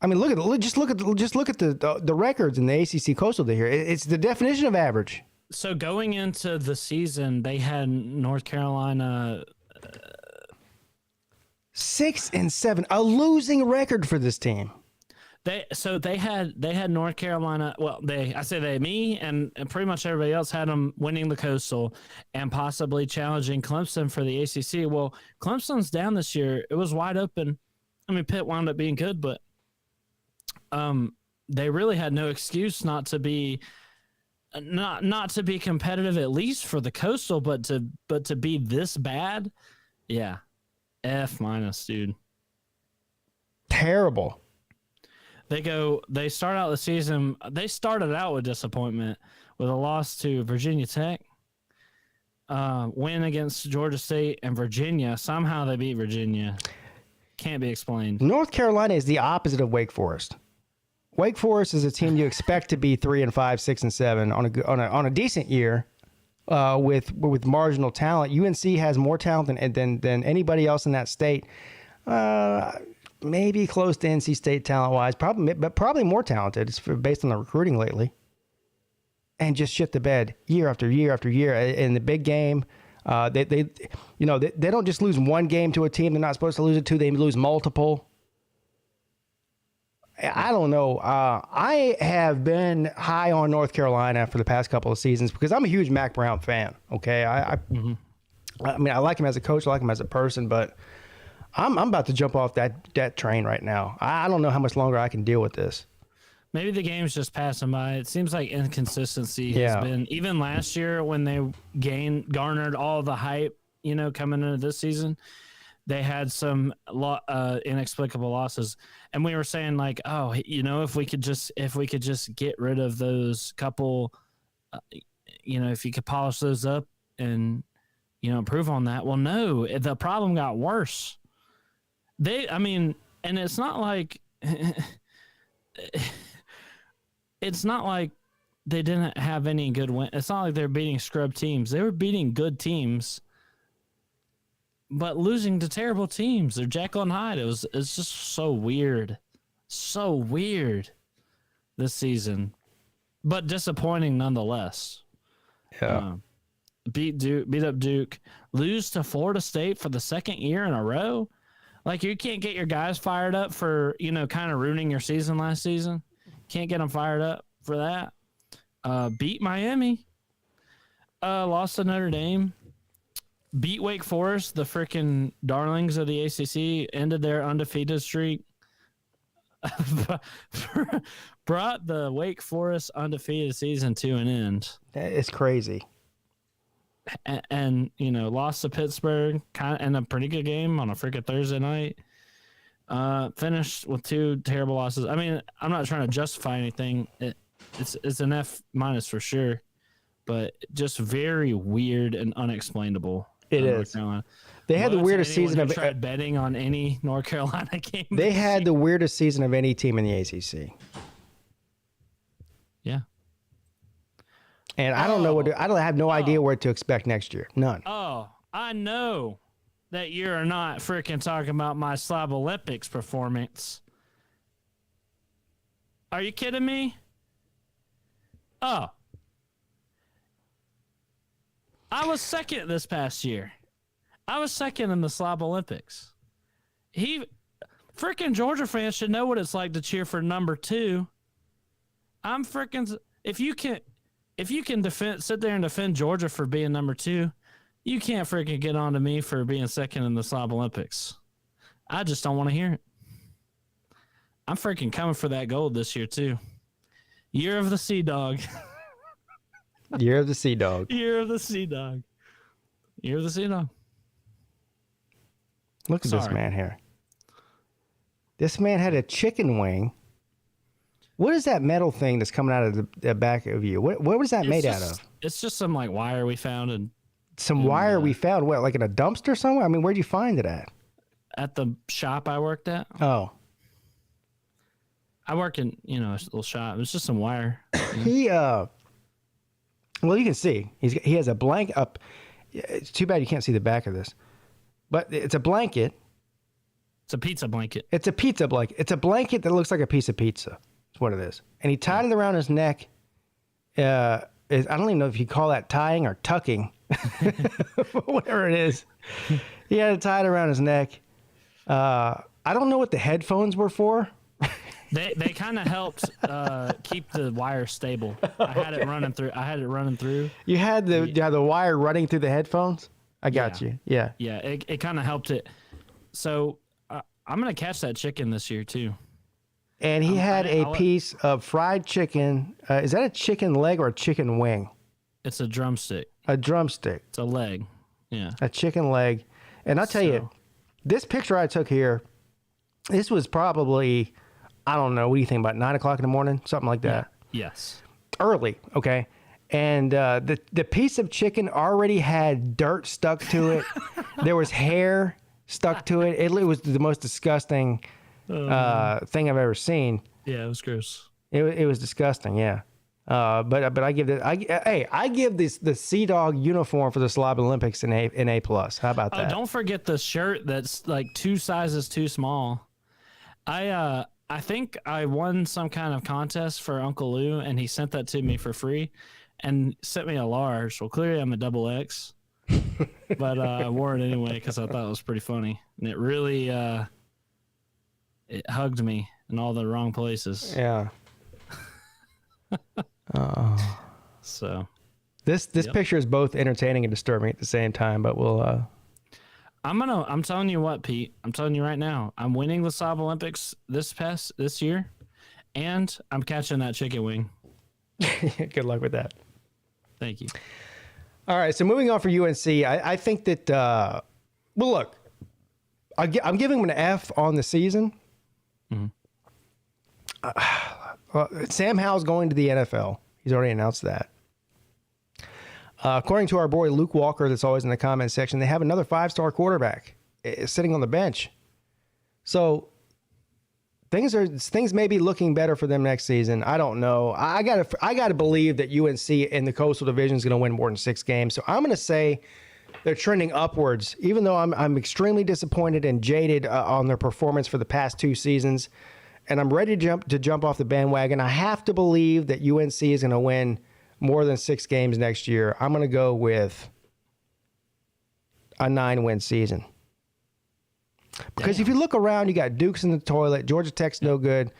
I mean, look at the records in the ACC Coastal here. It's the definition of average. So going into the season, they had North Carolina 6-7, a losing record for this team. They had North Carolina. Well, me and pretty much everybody else had them winning the Coastal and possibly challenging Clemson for the ACC. Well, Clemson's down this year. It was wide open. I mean, Pitt wound up being good, but they really had no excuse not to be competitive, at least for the Coastal, but to be this bad. Yeah. F-, dude. Terrible. They start out the season. They started out with disappointment with a loss to Virginia Tech, win against Georgia State and Virginia. Somehow they beat Virginia. Can't be explained. North Carolina is the opposite of Wake Forest. Wake Forest is a team you expect to be 3-5, 6-7 on a decent year, with marginal talent. UNC has more talent than anybody else in that state. Maybe close to NC State talent-wise, probably more talented. It's based on the recruiting lately. And just shit the bed year after year after year in the big game. They don't just lose one game to a team they're not supposed to lose it to. They lose multiple. I don't know. I have been high on North Carolina for the past couple of seasons because I'm a huge Mac Brown fan. Okay, I mean, I like him as a coach, I like him as a person, but I'm about to jump off that train right now. I don't know how much longer I can deal with this. Maybe the game's just passing by. It seems like inconsistency has been, even last year when they garnered all the hype, coming into this season, they had some inexplicable losses. And we were saying like, oh, if we could just get rid of those couple, if you could polish those up and, improve on that. Well, no, the problem got worse. And it's not like it's not like they didn't have any good win. It's not like they're beating scrub teams. They were beating good teams, but losing to terrible teams. They're Jekyll and Hyde. It's just so weird this season, but disappointing nonetheless. Yeah. Beat up Duke, lose to Florida State for the second year in a row. Like, you can't get your guys fired up for, kind of ruining your season last season. Can't get them fired up for that. Beat Miami. Lost to Notre Dame. Beat Wake Forest, the freaking darlings of the ACC. Ended their undefeated streak. Brought the Wake Forest undefeated season to an end. It's crazy. And lost to Pittsburgh in a pretty good game on a freaking Thursday night. Finished with 2 terrible losses. I mean, I'm not trying to justify anything. It's an F- for sure, but just very weird and unexplainable. It is. They had the weirdest season of tried betting on any North Carolina game. They had the weirdest season of any team in the ACC. Yeah. And I don't know I have no idea what to expect next year. None. Oh, I know that you're not freaking talking about my Slab Olympics performance. Are you kidding me? Oh. I was second this past year. I was second in the Slab Olympics. Freaking Georgia fans should know what it's like to cheer for number 2. I'm freaking, if you can sit there and defend Georgia for being number 2, you can't freaking get on to me for being second in the Slab Olympics. I just don't want to hear it. I'm freaking coming for that gold this year too. Year of the Sea Dog. Year of the Sea Dog. Year of the Sea Dog. Year of the Sea Dog. Look at this man here. This man had a chicken wing. What is that metal thing that's coming out of the back of you? What was that made out of? It's just some like wire we found wire we found. What, like in a dumpster somewhere? I mean, where'd you find it at? At the shop I worked at. Oh. I work in, a little shop. It was just some wire. Well, you can see he has a blanket up. It's too bad you can't see the back of this, but it's a blanket. It's a pizza blanket. It's a pizza blanket. It's a blanket that looks like a piece of pizza. That's what it is. And he tied it around his neck. I don't even know if you call that tying or tucking, whatever it is. He had it tied around his neck. I don't know what the headphones were for. They kind of helped keep the wire stable. I had it running through. You had the wire running through the headphones. I got you. Yeah. Yeah. It kind of helped it. So I'm gonna catch that chicken this year too. And he had a piece of fried chicken. Is that a chicken leg or a chicken wing? It's a drumstick. A drumstick. It's a leg. Yeah. A chicken leg. And I'll tell you, this picture I took here, this was probably, I don't know, what do you think, about 9 o'clock in the morning? Something like that. Yeah. Yes. Early, okay? And the piece of chicken already had dirt stuck to it. There was hair stuck to it. It was the most disgusting thing I've ever seen. Yeah, it was gross. It was disgusting, yeah. But I give the Sea Dog uniform for the Slob Olympics an A+. How about that? Don't forget the shirt that's like 2 sizes too small. I think I won some kind of contest for Uncle Lou, and he sent that to me for free, and sent me a large. Well, clearly I'm a XX, but I wore it anyway because I thought it was pretty funny, and it really it hugged me in all the wrong places. Yeah. So this picture is both entertaining and disturbing at the same time, but we'll I'm telling you what, Pete. I'm telling you right now. I'm winning the Slob Olympics this year, and I'm catching that chicken wing. Good luck with that. Thank you. All right, so moving on for UNC, I think that well, look, I'm giving them an F on the season. Mm-hmm. Sam Howell's going to the NFL. He's already announced that. According to our boy Luke Walker, that's always in the comment section, they have another 5-star quarterback sitting on the bench. So things may be looking better for them next season. I don't know. I gotta believe that UNC in the Coastal Division is going to win more than 6 games. So I'm going to say they're trending upwards, even though I'm extremely disappointed and jaded on their performance for the past 2 seasons. And I'm ready to jump off the bandwagon. I have to believe that UNC is going to win more than 6 games next year. I'm going to go with a 9-win season. Because if you look around, you got Duke's in the toilet. Georgia Tech's no good.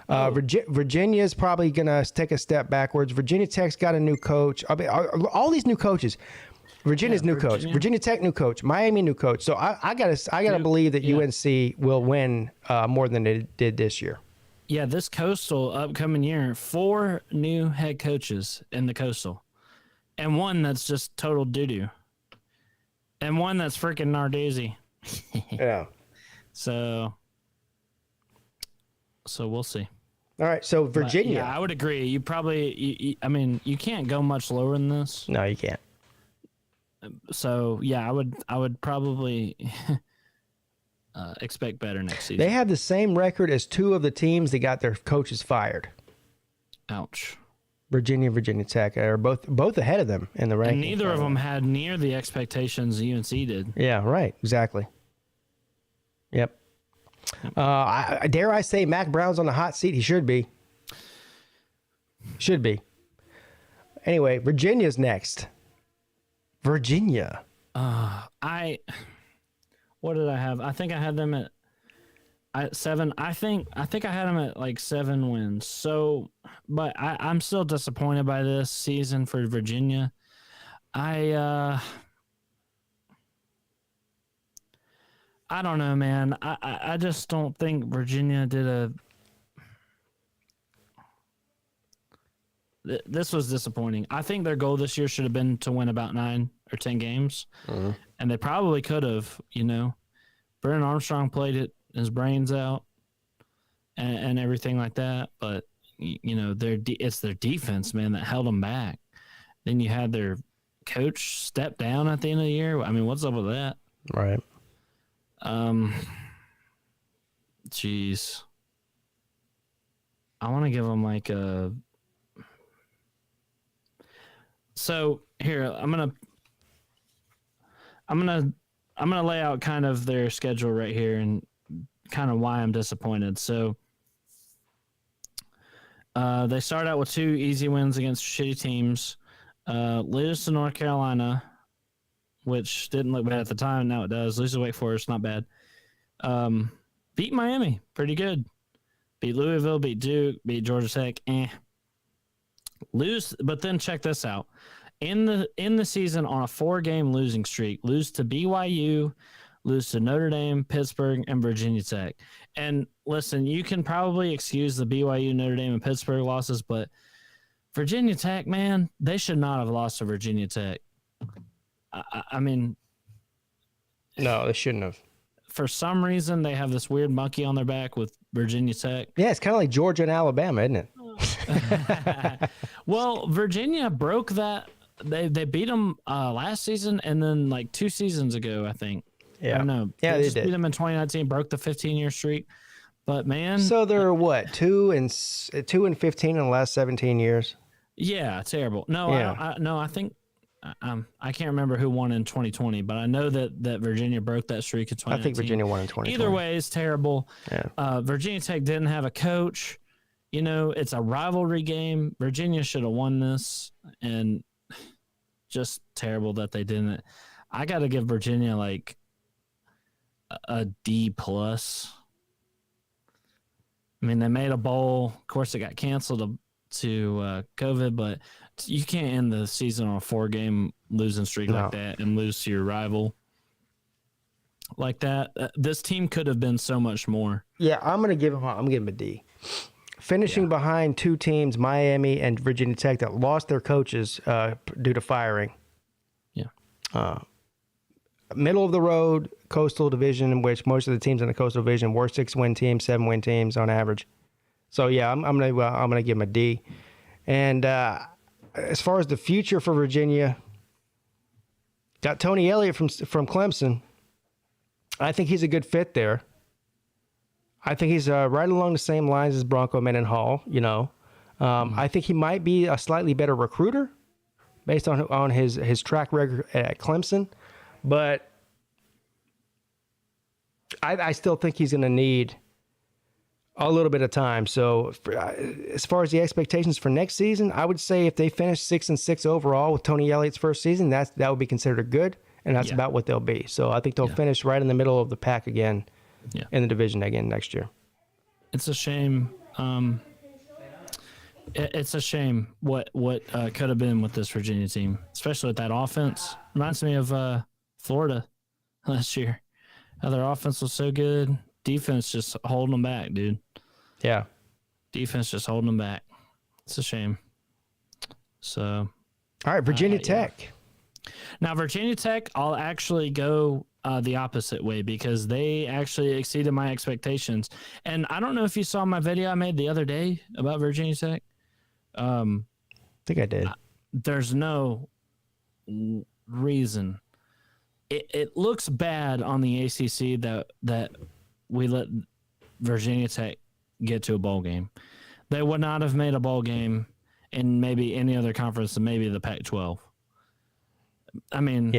Virginia's probably going to take a step backwards. Virginia Tech's got a new coach. I mean, all these new coaches. Virginia's new coach. Virginia Tech new coach. Miami new coach. So I gotta believe that UNC will win more than they did this year. Yeah, this Coastal upcoming year, 4 new head coaches in the Coastal, and one that's just total doo-doo, and one that's freaking Narduzzi. Yeah. So we'll see. All right. So Virginia. I would agree. You probably. You can't go much lower than this. No, you can't. So yeah, I would probably expect better next season. They have the same record as 2 of the teams that got their coaches fired. Ouch. Virginia Tech are both ahead of them in the rankings. And neither of them had near the expectations UNC did. Yeah, right. Exactly. Yep. Dare I say Mac Brown's on the hot seat? He should be. Should be. Anyway, Virginia's next. Virginia. What did I have? I think I had them at 7. I think I had them at like 7 wins. So, but I'm still disappointed by this season for Virginia. I don't know, man. I just don't think Virginia did this was disappointing. I think their goal this year should have been to win about 9 or 10 games. Mm-hmm. And they probably could have, Brennan Armstrong played his brains out and everything like that. But, it's their defense, man, that held them back. Then you had their coach step down at the end of the year. I mean, what's up with that? Right. Jeez. I want to give them like a... So here, I'm gonna lay out kind of their schedule right here and kind of why I'm disappointed. So they start out with 2 easy wins against shitty teams. Lose to North Carolina, which didn't look bad at the time. Now it does. Lose to Wake Forest, not bad. Beat Miami, pretty good. Beat Louisville, beat Duke, beat Georgia Tech. Lose, but then check this out. In the season on a 4-game losing streak, lose to BYU, lose to Notre Dame, Pittsburgh, and Virginia Tech. And listen, you can probably excuse the BYU, Notre Dame, and Pittsburgh losses, but Virginia Tech, man, they should not have lost to Virginia Tech. I mean, no, they shouldn't have. For some reason, they have this weird monkey on their back with Virginia Tech. Yeah, it's kind of like Georgia and Alabama, isn't it? Well, Virginia broke that. They beat them last season, and then like 2 seasons ago, I think. Yeah, no, yeah, they just did. Beat them in 2019, broke the 15-year streak. But man, so they're what 2 and 15 in the last 17 years. Yeah, terrible. No, Yeah. I think I can't remember who won in 2020, but I know that Virginia broke that streak in 2019. I think Virginia won in 2020. Either way, it's terrible. Yeah. Virginia Tech didn't have a coach. You know, it's a rivalry game. Virginia should have won this, and just terrible that they didn't. I got to give Virginia like a D+. I mean, they made a bowl. Of course, it got canceled to COVID, but you can't end the season on a 4-game losing streak like that and lose to your rival like that. This team could have been so much more. Yeah, I'm gonna give him a D. Finishing behind 2 teams, Miami and Virginia Tech, that lost their coaches due to firing. Yeah. Middle of the road Coastal Division, in which most of the teams in the Coastal Division were 6-win teams, 7-win teams on average. So yeah, I'm gonna give him a D. And as far as the future for Virginia, got Tony Elliott from Clemson. I think he's a good fit there. I think he's right along the same lines as Bronco Mendenhall. You know, I think he might be a slightly better recruiter based on his track record at Clemson, but I still think he's going to need a little bit of time. So as far as the expectations for next season, I would say if they finish 6-6 overall with Tony Elliott's first season, that would be considered good, and that's about what they'll be. So I think they'll finish right in the middle of the pack again in the division again next year. It's a shame. It's a shame what could have been with this Virginia team, especially with that offense. Reminds me of Florida last year. How their offense was so good. Defense just holding them back, dude. Yeah. Defense just holding them back. It's a shame. So. All right, Virginia Tech. Now, Virginia Tech, I'll actually go the opposite way because they actually exceeded my expectations. And I don't know if you saw my video I made the other day about Virginia Tech. I think I did. There's no reason. It looks bad on the ACC that we let Virginia Tech get to a bowl game. They would not have made a bowl game in maybe any other conference than maybe the Pac-12. I mean,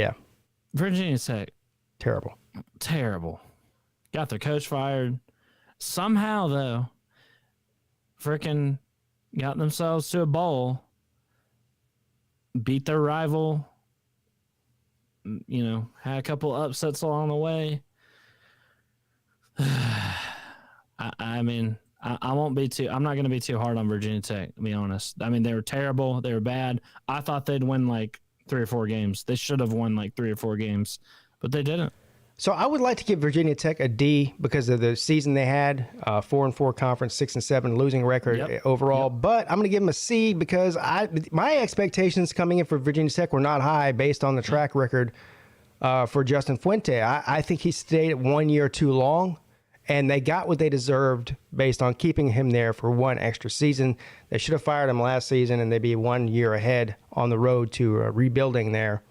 Virginia Tech. Terrible. Got their coach fired. Somehow, though, freaking got themselves to a bowl, beat their rival, you know, had a couple upsets along the way. I mean, I won't be too, I'm not going to be too hard on Virginia Tech, to be honest. I mean, they were terrible. They were bad. I thought they'd win like 3 or 4 games. They should have won like 3 or 4 games, but they didn't. So I would like to give Virginia Tech a D because of the season they had, 4-4 conference, 6-7 losing record overall. But I'm going to give them a C because my expectations coming in for Virginia Tech were not high based on the track record for Justin Fuente. I think he stayed at 1 year too long, and they got what they deserved based on keeping him there for 1 extra season. They should have fired him last season, and they'd be 1 year ahead on the road to rebuilding there.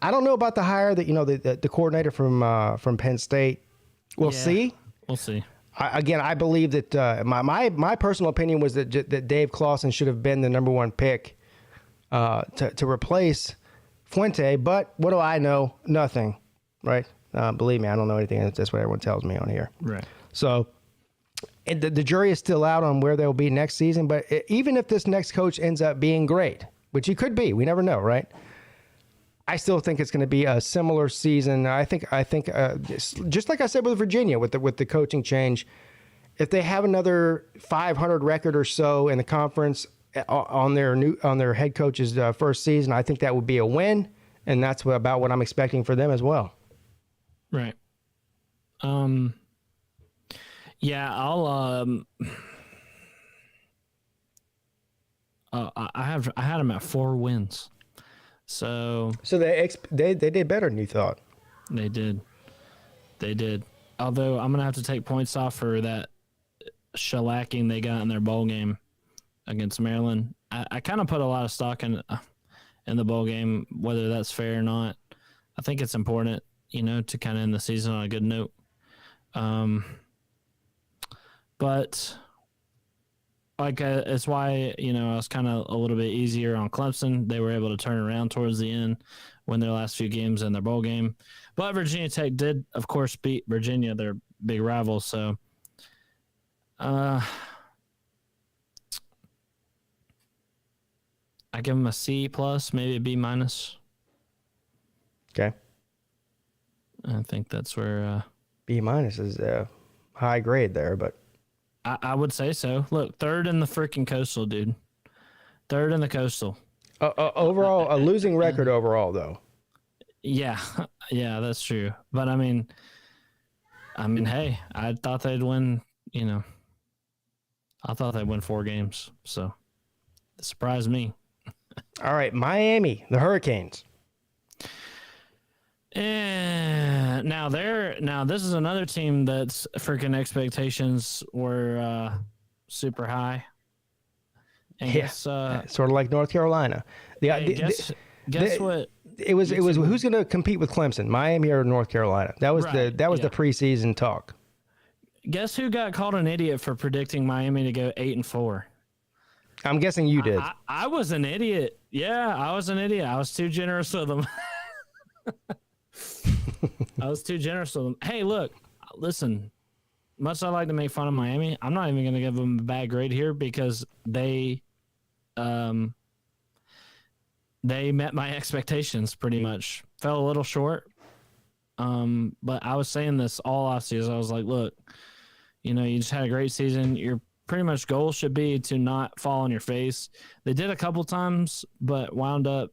I don't know about the hire that the coordinator from Penn State. We'll see. We'll see. I believe that my personal opinion was that Dave Clawson should have been the number 1 pick to replace Fuente. But what do I know? Nothing, right? Believe me, I don't know anything. That's what everyone tells me on here. Right. So the jury is still out on where they'll be next season. But even if this next coach ends up being great, which he could be, we never know, right? I still think it's going to be a similar season. I think just like I said with Virginia, with the coaching change, if they have another 500 record or so in the conference on their head coach's first season, I think that would be a win, and that's about what I'm expecting for them as well. Right. Yeah, I had them at 4 wins. So they did better than you thought. They did. Although I'm gonna have to take points off for that shellacking they got in their bowl game against Maryland. I kind of put a lot of stock in the bowl game, whether that's fair or not. I think it's important, to kind of end the season on a good note. But it's why, I was kind of a little bit easier on Clemson. They were able to turn around towards the end, win their last few games in their bowl game. But Virginia Tech did, of course, beat Virginia, their big rival. So, I give them a C+, maybe a B-. Okay. I think that's where B- is a high grade there, but I would say so. Look, 3rd in the freaking Coastal, dude. 3rd in the Coastal. Overall, a losing record overall, though. Yeah, that's true. But I mean, hey, I thought they'd win. I thought they'd win 4 games. So it surprised me. All right, Miami, the Hurricanes. And now this is another team that's freaking expectations were super high. And guess, sort of like North Carolina. Guess what? It was who's going to compete with Clemson, Miami or North Carolina? That was the preseason talk. Guess who got called an idiot for predicting Miami to go 8-4? I'm guessing you did. I was an idiot. Yeah, I was an idiot. I was too generous with them. Hey, look, listen, much I like to make fun of Miami, I'm not even going to give them a bad grade here because they met my expectations pretty much. Fell a little short. But I was saying this all offseason. I was like, look, you just had a great season. Your pretty much goal should be to not fall on your face. They did a couple times, but wound up,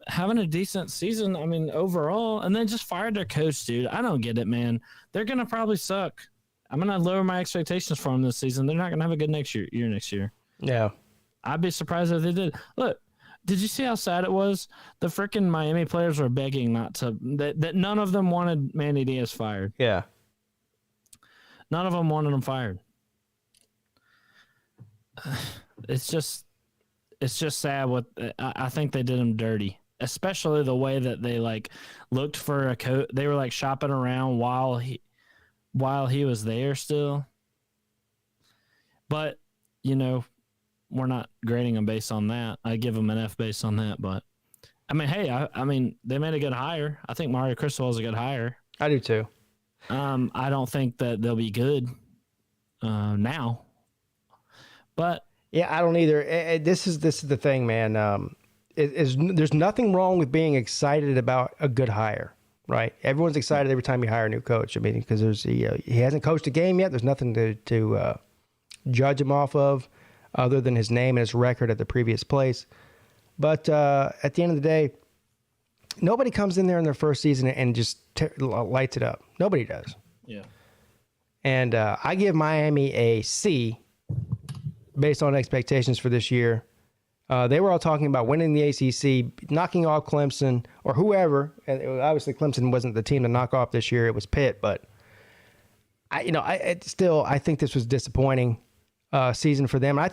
having a decent season, overall, and then just fired their coach, dude. I don't get it, man. They're going to probably suck. I'm going to lower my expectations for them this season. They're not going to have a good next year next year. Yeah. I'd be surprised if they did. Look, did you see how sad it was? The freaking Miami players were begging that none of them wanted Manny Diaz fired. Yeah. None of them wanted him fired. It's just sad I think they did him dirty. Especially the way that they looked for a coach. They were shopping around while he was there still. But we're not grading them based on that. I give them an F based on that. But hey, they made a good hire. I think Mario Cristobal is a good hire. I do too. I don't think that they'll be good now. But yeah, I don't either. This is the thing, man. There's nothing wrong with being excited about a good hire, right? Everyone's excited every time you hire a new coach. Because he hasn't coached a game yet. There's nothing to judge him off of other than his name and his record at the previous place. But at the end of the day, nobody comes in there in their first season and just lights it up. Nobody does. Yeah. And I give Miami a C based on expectations for this year. They were all talking about winning the ACC, knocking off Clemson or whoever. And obviously, Clemson wasn't the team to knock off this year. It was Pitt. But I think this was a disappointing season for them. I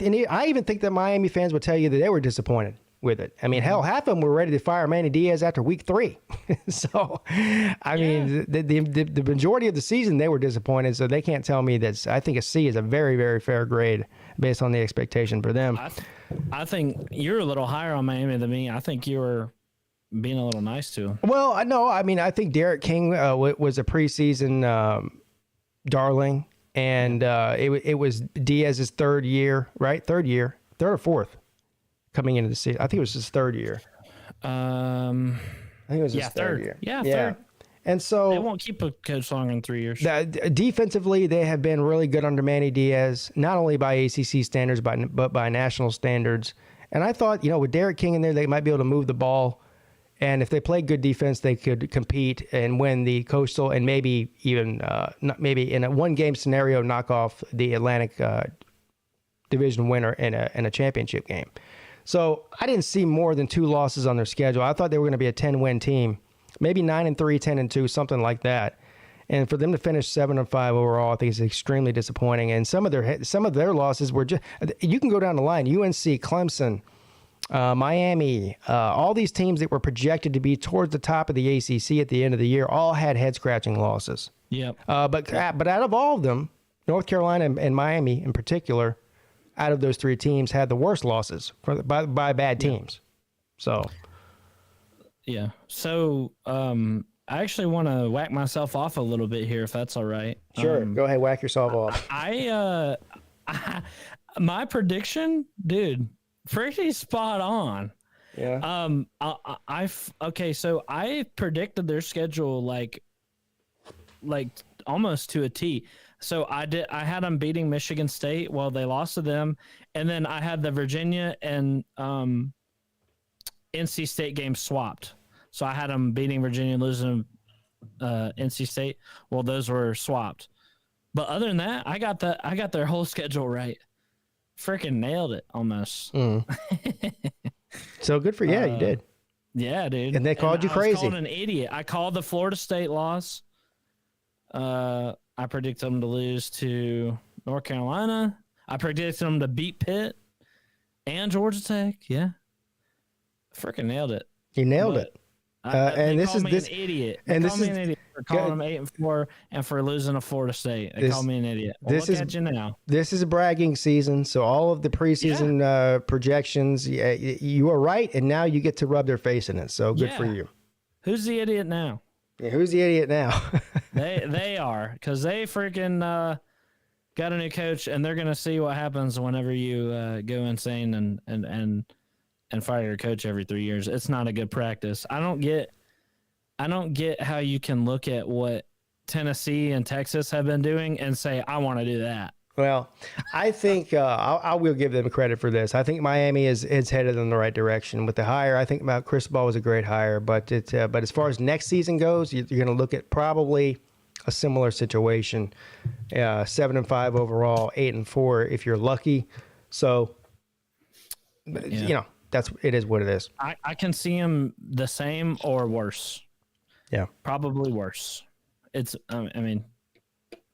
even think that Miami fans would tell you that they were disappointed with it. Hell, half of them were ready to fire Manny Diaz after week 3. So, the majority of the season they were disappointed. So they can't tell me that. I think a C is a very, very fair grade based on the expectation for them. I think you're a little higher on Miami than me. I think you were being a little nice to him. Well, no, I think Derek King was a preseason darling, and it was Diaz's third year, right? Third or fourth coming into the season. I think it was his third year. I think it was his third year. Yeah, third. And so they won't keep a coach longer than 3 years. Defensively, they have been really good under Manny Diaz, not only by ACC standards, but by national standards. And I thought, with Derek King in there, they might be able to move the ball. And if they played good defense, they could compete and win the Coastal and maybe even, maybe in a one-game scenario, knock off the Atlantic Division winner in a championship game. So I didn't see more than 2 losses on their schedule. I thought they were going to be a 10-win team. Maybe 9-3, 10-2, something like that. And for them to finish 7-5 overall, I think is extremely disappointing. And some of their losses were just, you can go down the line, UNC, Clemson, Miami, all these teams that were projected to be towards the top of the ACC at the end of the year all had head-scratching losses. Yep. But out of all of them, North Carolina and Miami in particular, out of those 3 teams, had the worst losses by bad teams. So... Yeah. So I actually want to whack myself off a little bit here, if that's all right. Sure. Go ahead, whack yourself off. My prediction, dude, pretty spot on. Yeah. Okay. So I predicted their schedule like almost to a T. So I had them beating Michigan State while they lost to them, and then I had the Virginia and NC State game swapped. So I had them beating Virginia and losing NC State. Well, those were swapped. But other than that, I got their whole schedule right. Freaking nailed it almost. So good for you. You did. Yeah, dude. And they called you crazy. I was called an idiot. I called the Florida State loss. I predicted them to lose to North Carolina. I predicted them to beat Pitt and Georgia Tech. Yeah. Freaking nailed it. You nailed it. And this is an idiot. They called me an idiot for calling them 8-4 and for losing to Florida State. They called me an idiot. Well, look at you now. This is a bragging season, so all of the preseason projections, you were right, and now you get to rub their face in it. So good for you. Who's the idiot now? Yeah, who's the idiot now? they are, because they freaking got a new coach, and they're gonna see what happens whenever you go insane and fire your coach every 3 years. It's not a good practice. I don't get how you can look at what Tennessee and Texas have been doing and say, I want to do that. Well, I think I will give them credit for this. I think Miami is headed in the right direction with the hire. I think about Cristobal was a great hire, but as far as next season goes, you're going to look at probably a similar situation. 7-5 overall, 8-4 if you're lucky. So, it is what it is. I can see him the same or worse. Yeah, probably worse. It's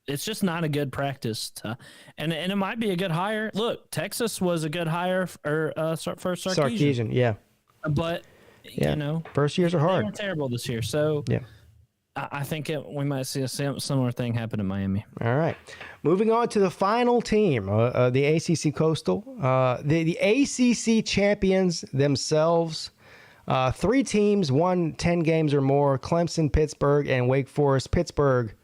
it's just not a good practice. And it might be a good hire. Look, Texas was a good hire for Sarkisian. Yeah. But first years are hard. They were terrible this year. So yeah. I think we might see a similar thing happen in Miami. All right. Moving on to the final team, the ACC Coastal. The ACC champions themselves. 3 teams won 10 games or more, Clemson, Pittsburgh, and Wake Forest. Pittsburgh,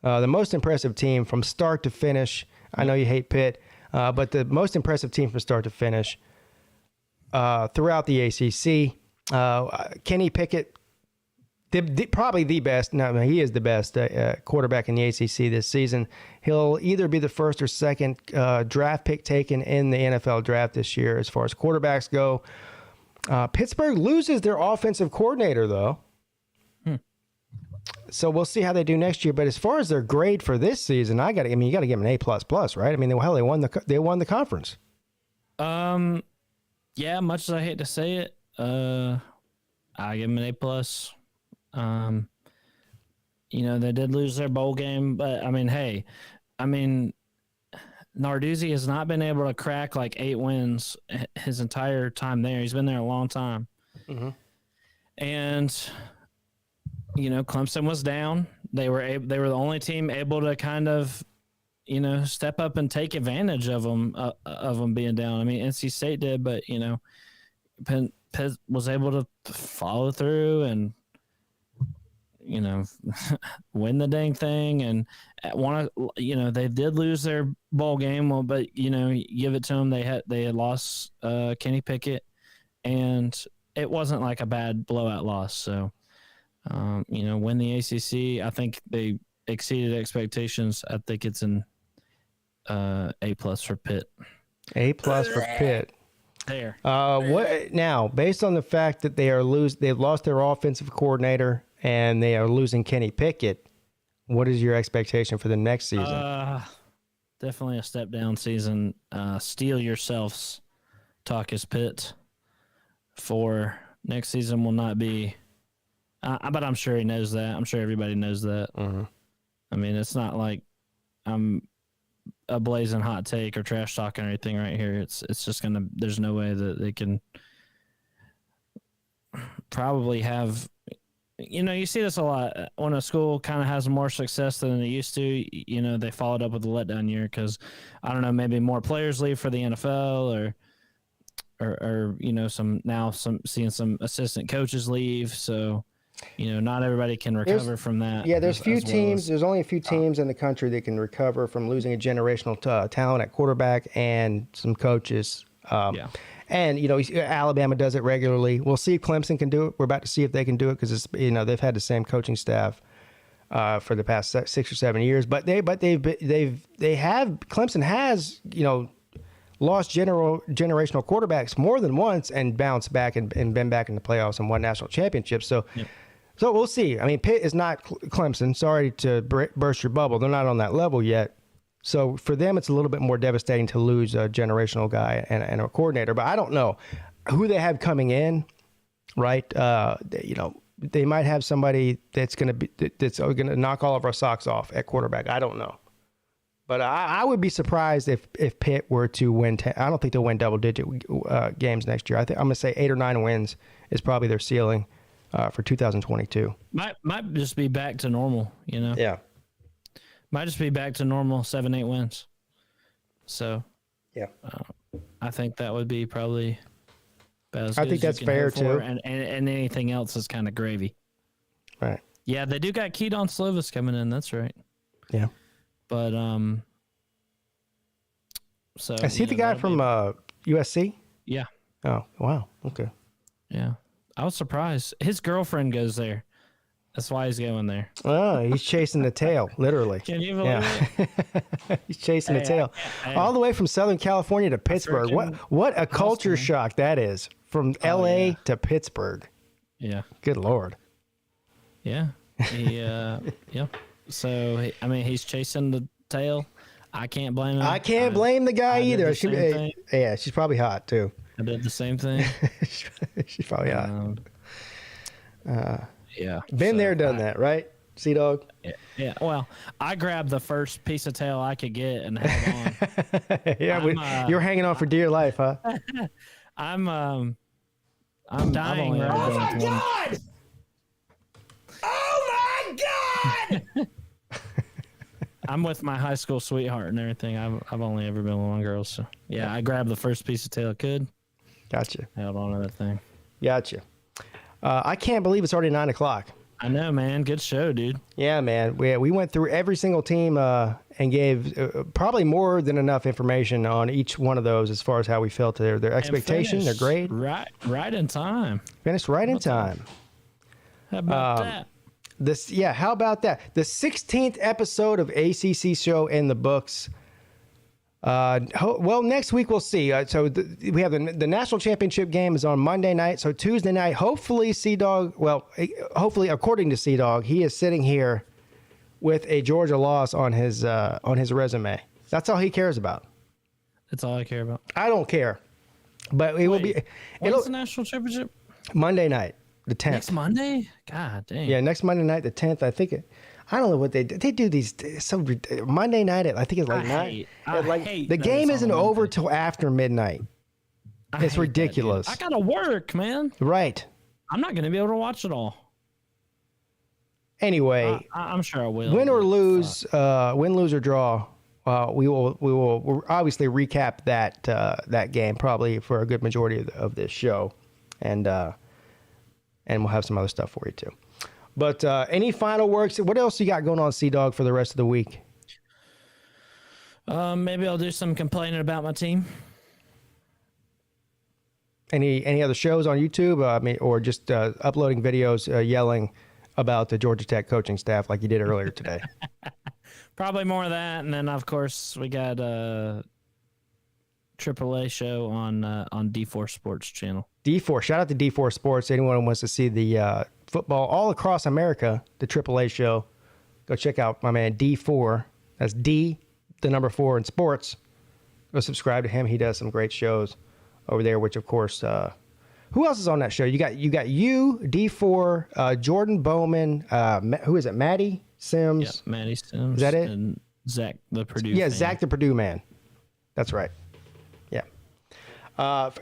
the most impressive team from start to finish. I know you hate Pitt, but the most impressive team from start to finish throughout the ACC. Kenny Pickett, probably the best. No, he is the best quarterback in the ACC this season. He'll either be the first or second draft pick taken in the NFL draft this year as far as quarterbacks go. Pittsburgh loses their offensive coordinator, though. So we'll see how they do next year. But as far as their grade for this season, you got to give them an A++, right? I mean, they won the conference. Yeah, much as I hate to say it, I give them an A+. They did lose their bowl game, but Narduzzi has not been able to crack like 8 wins his entire time there. He's been there a long time. Mm-hmm. And, Clemson was down. They were the only team able to kind of, step up and take advantage of them being down. I mean, NC State did, but, Penn was able to follow through and, win the dang thing. And they did lose their bowl game. Well, but give it to them. They had lost Kenny Pickett, and it wasn't like a bad blowout loss. So Win the ACC. I think they exceeded expectations. I think it's an A+ for Pitt. A+ for Pitt. There. What now? Based on the fact that they've lost their offensive coordinator and they are losing Kenny Pickett. What is your expectation for the next season? Definitely a step down season. Steel yourselves, talk is Pitt. For next season will not be. But I'm sure he knows that. I'm sure everybody knows that. Mm-hmm. I mean, it's not like I'm a blazing hot take or trash talking or anything right here. It's just gonna. There's no way that they can probably have. You see this a lot when a school kind of has more success than they used to. They followed up with a letdown year because I don't know, maybe more players leave for the NFL or seeing some assistant coaches leave. So. Not everybody can recover from that. Yeah, there's only a few teams in the country that can recover from losing a generational talent at quarterback and some coaches. And, Alabama does it regularly. We'll see if Clemson can do it. We're about to see if they can do it because, they've had the same coaching staff for the past 6 or 7 years. But Clemson has, lost generational quarterbacks more than once and bounced back and been back in the playoffs and won national championships. So, So we'll see. I mean, Pitt is not Clemson. Sorry to burst your bubble. They're not on that level yet. So for them, it's a little bit more devastating to lose a generational guy and a coordinator. But I don't know who they have coming in, right? They might have somebody that's going to knock all of our socks off at quarterback. I don't know. But I would be surprised if Pitt were to win 10. I don't think they'll win double-digit games next year. I'm going to say 8 or 9 wins is probably their ceiling for 2022. Might just be back to normal, Yeah. Might just be back to normal 7-8 wins. So, yeah, I think that would be probably about as good I think as you that's can fair hope for, too. and anything else is kind of gravy. Right. Yeah, they do got Keaton Slovis coming in. That's right. Yeah. But so is he the guy from USC? Yeah. Oh wow. Okay. Yeah, I was surprised. His girlfriend goes there. That's why he's going there. Oh, he's chasing the tail, literally. Can you believe it? He's chasing the tail. All the way from Southern California to Pittsburgh. What a culture shock that is. From LA to Pittsburgh. Yeah. Good Lord. Yeah. Yeah. So, he's chasing the tail. I can't blame him. I can't blame the guy either. She's probably hot too. I did the same thing. She's probably hot. Yeah. Been there, done that, right? Sea-Dog? Yeah. Well, I grabbed the first piece of tail I could get and held on. You're hanging on for dear life, huh? I'm dying. Oh my God! Oh my God! I'm with my high school sweetheart and everything. I've only ever been with one girl, so yeah. I grabbed the first piece of tail I could. Gotcha. Held on to that thing. Gotcha. I can't believe it's already 9:00. I know, man. Good show, dude. Yeah, man. We went through every single team and gave probably more than enough information on each one of those as far as how we felt their expectation, their grade. Right in time. Finished right in time. How about that? How about that? The 16th episode of ACC Show in the books. Well, next week we'll see. We have the national championship game is on Monday night. So Tuesday night, hopefully hopefully according to Sea-Dog, he is sitting here with a Georgia loss on his resume. That's all he cares about. That's all I care about. I don't care, but will be. What's the national championship? Monday night, the 10th. Next Monday? God dang. Yeah, next Monday night, the 10th. I think I don't know what they do these Monday night at I think it's like 9. The game isn't over till after midnight. It's ridiculous. I gotta work, man. Right. I'm not gonna be able to watch it all. Anyway, I'm sure I will. Win or lose, win, lose or draw. We will obviously recap that game probably for a good majority of this show, and we'll have some other stuff for you too. But any final works? What else you got going on, Sea-Dog, for the rest of the week? Maybe I'll do some complaining about my team. Any other shows on YouTube? Or just uploading videos, yelling about the Georgia Tech coaching staff like you did earlier today. Probably more of that, and then of course we got a AAA show on D4 Sports channel. D4, shout out to D4 Sports. Anyone who wants to see the football all across America, the AAA show, go check out my man D4. That's D, the number 4 in sports. Go subscribe to him. He does some great shows over there, which of course, who else is on that show? You got you, D4, Jordan Bowman, who is it? Maddie Sims. Yeah, Maddie Sims. Is that it? And Zach, the Purdue. Yeah, fan. Zach, the Purdue man. That's right. Yeah.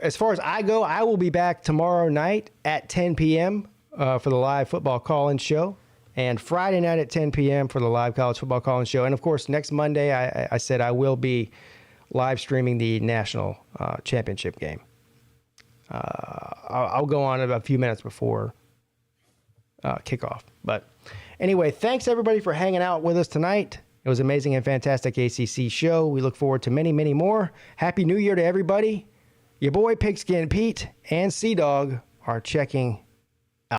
As far as I go, I will be back tomorrow night at 10 p.m. For the live football call-in show, and Friday night at 10 p.m. for the live college football call-in show. And of course, next Monday, I said I will be live streaming the national championship game. I'll go on about a few minutes before kickoff. But anyway, thanks everybody for hanging out with us tonight. It was an amazing and fantastic ACC show. We look forward to many, many more. Happy New Year to everybody. Your boy Pigskin Pete and Sea Dog are checking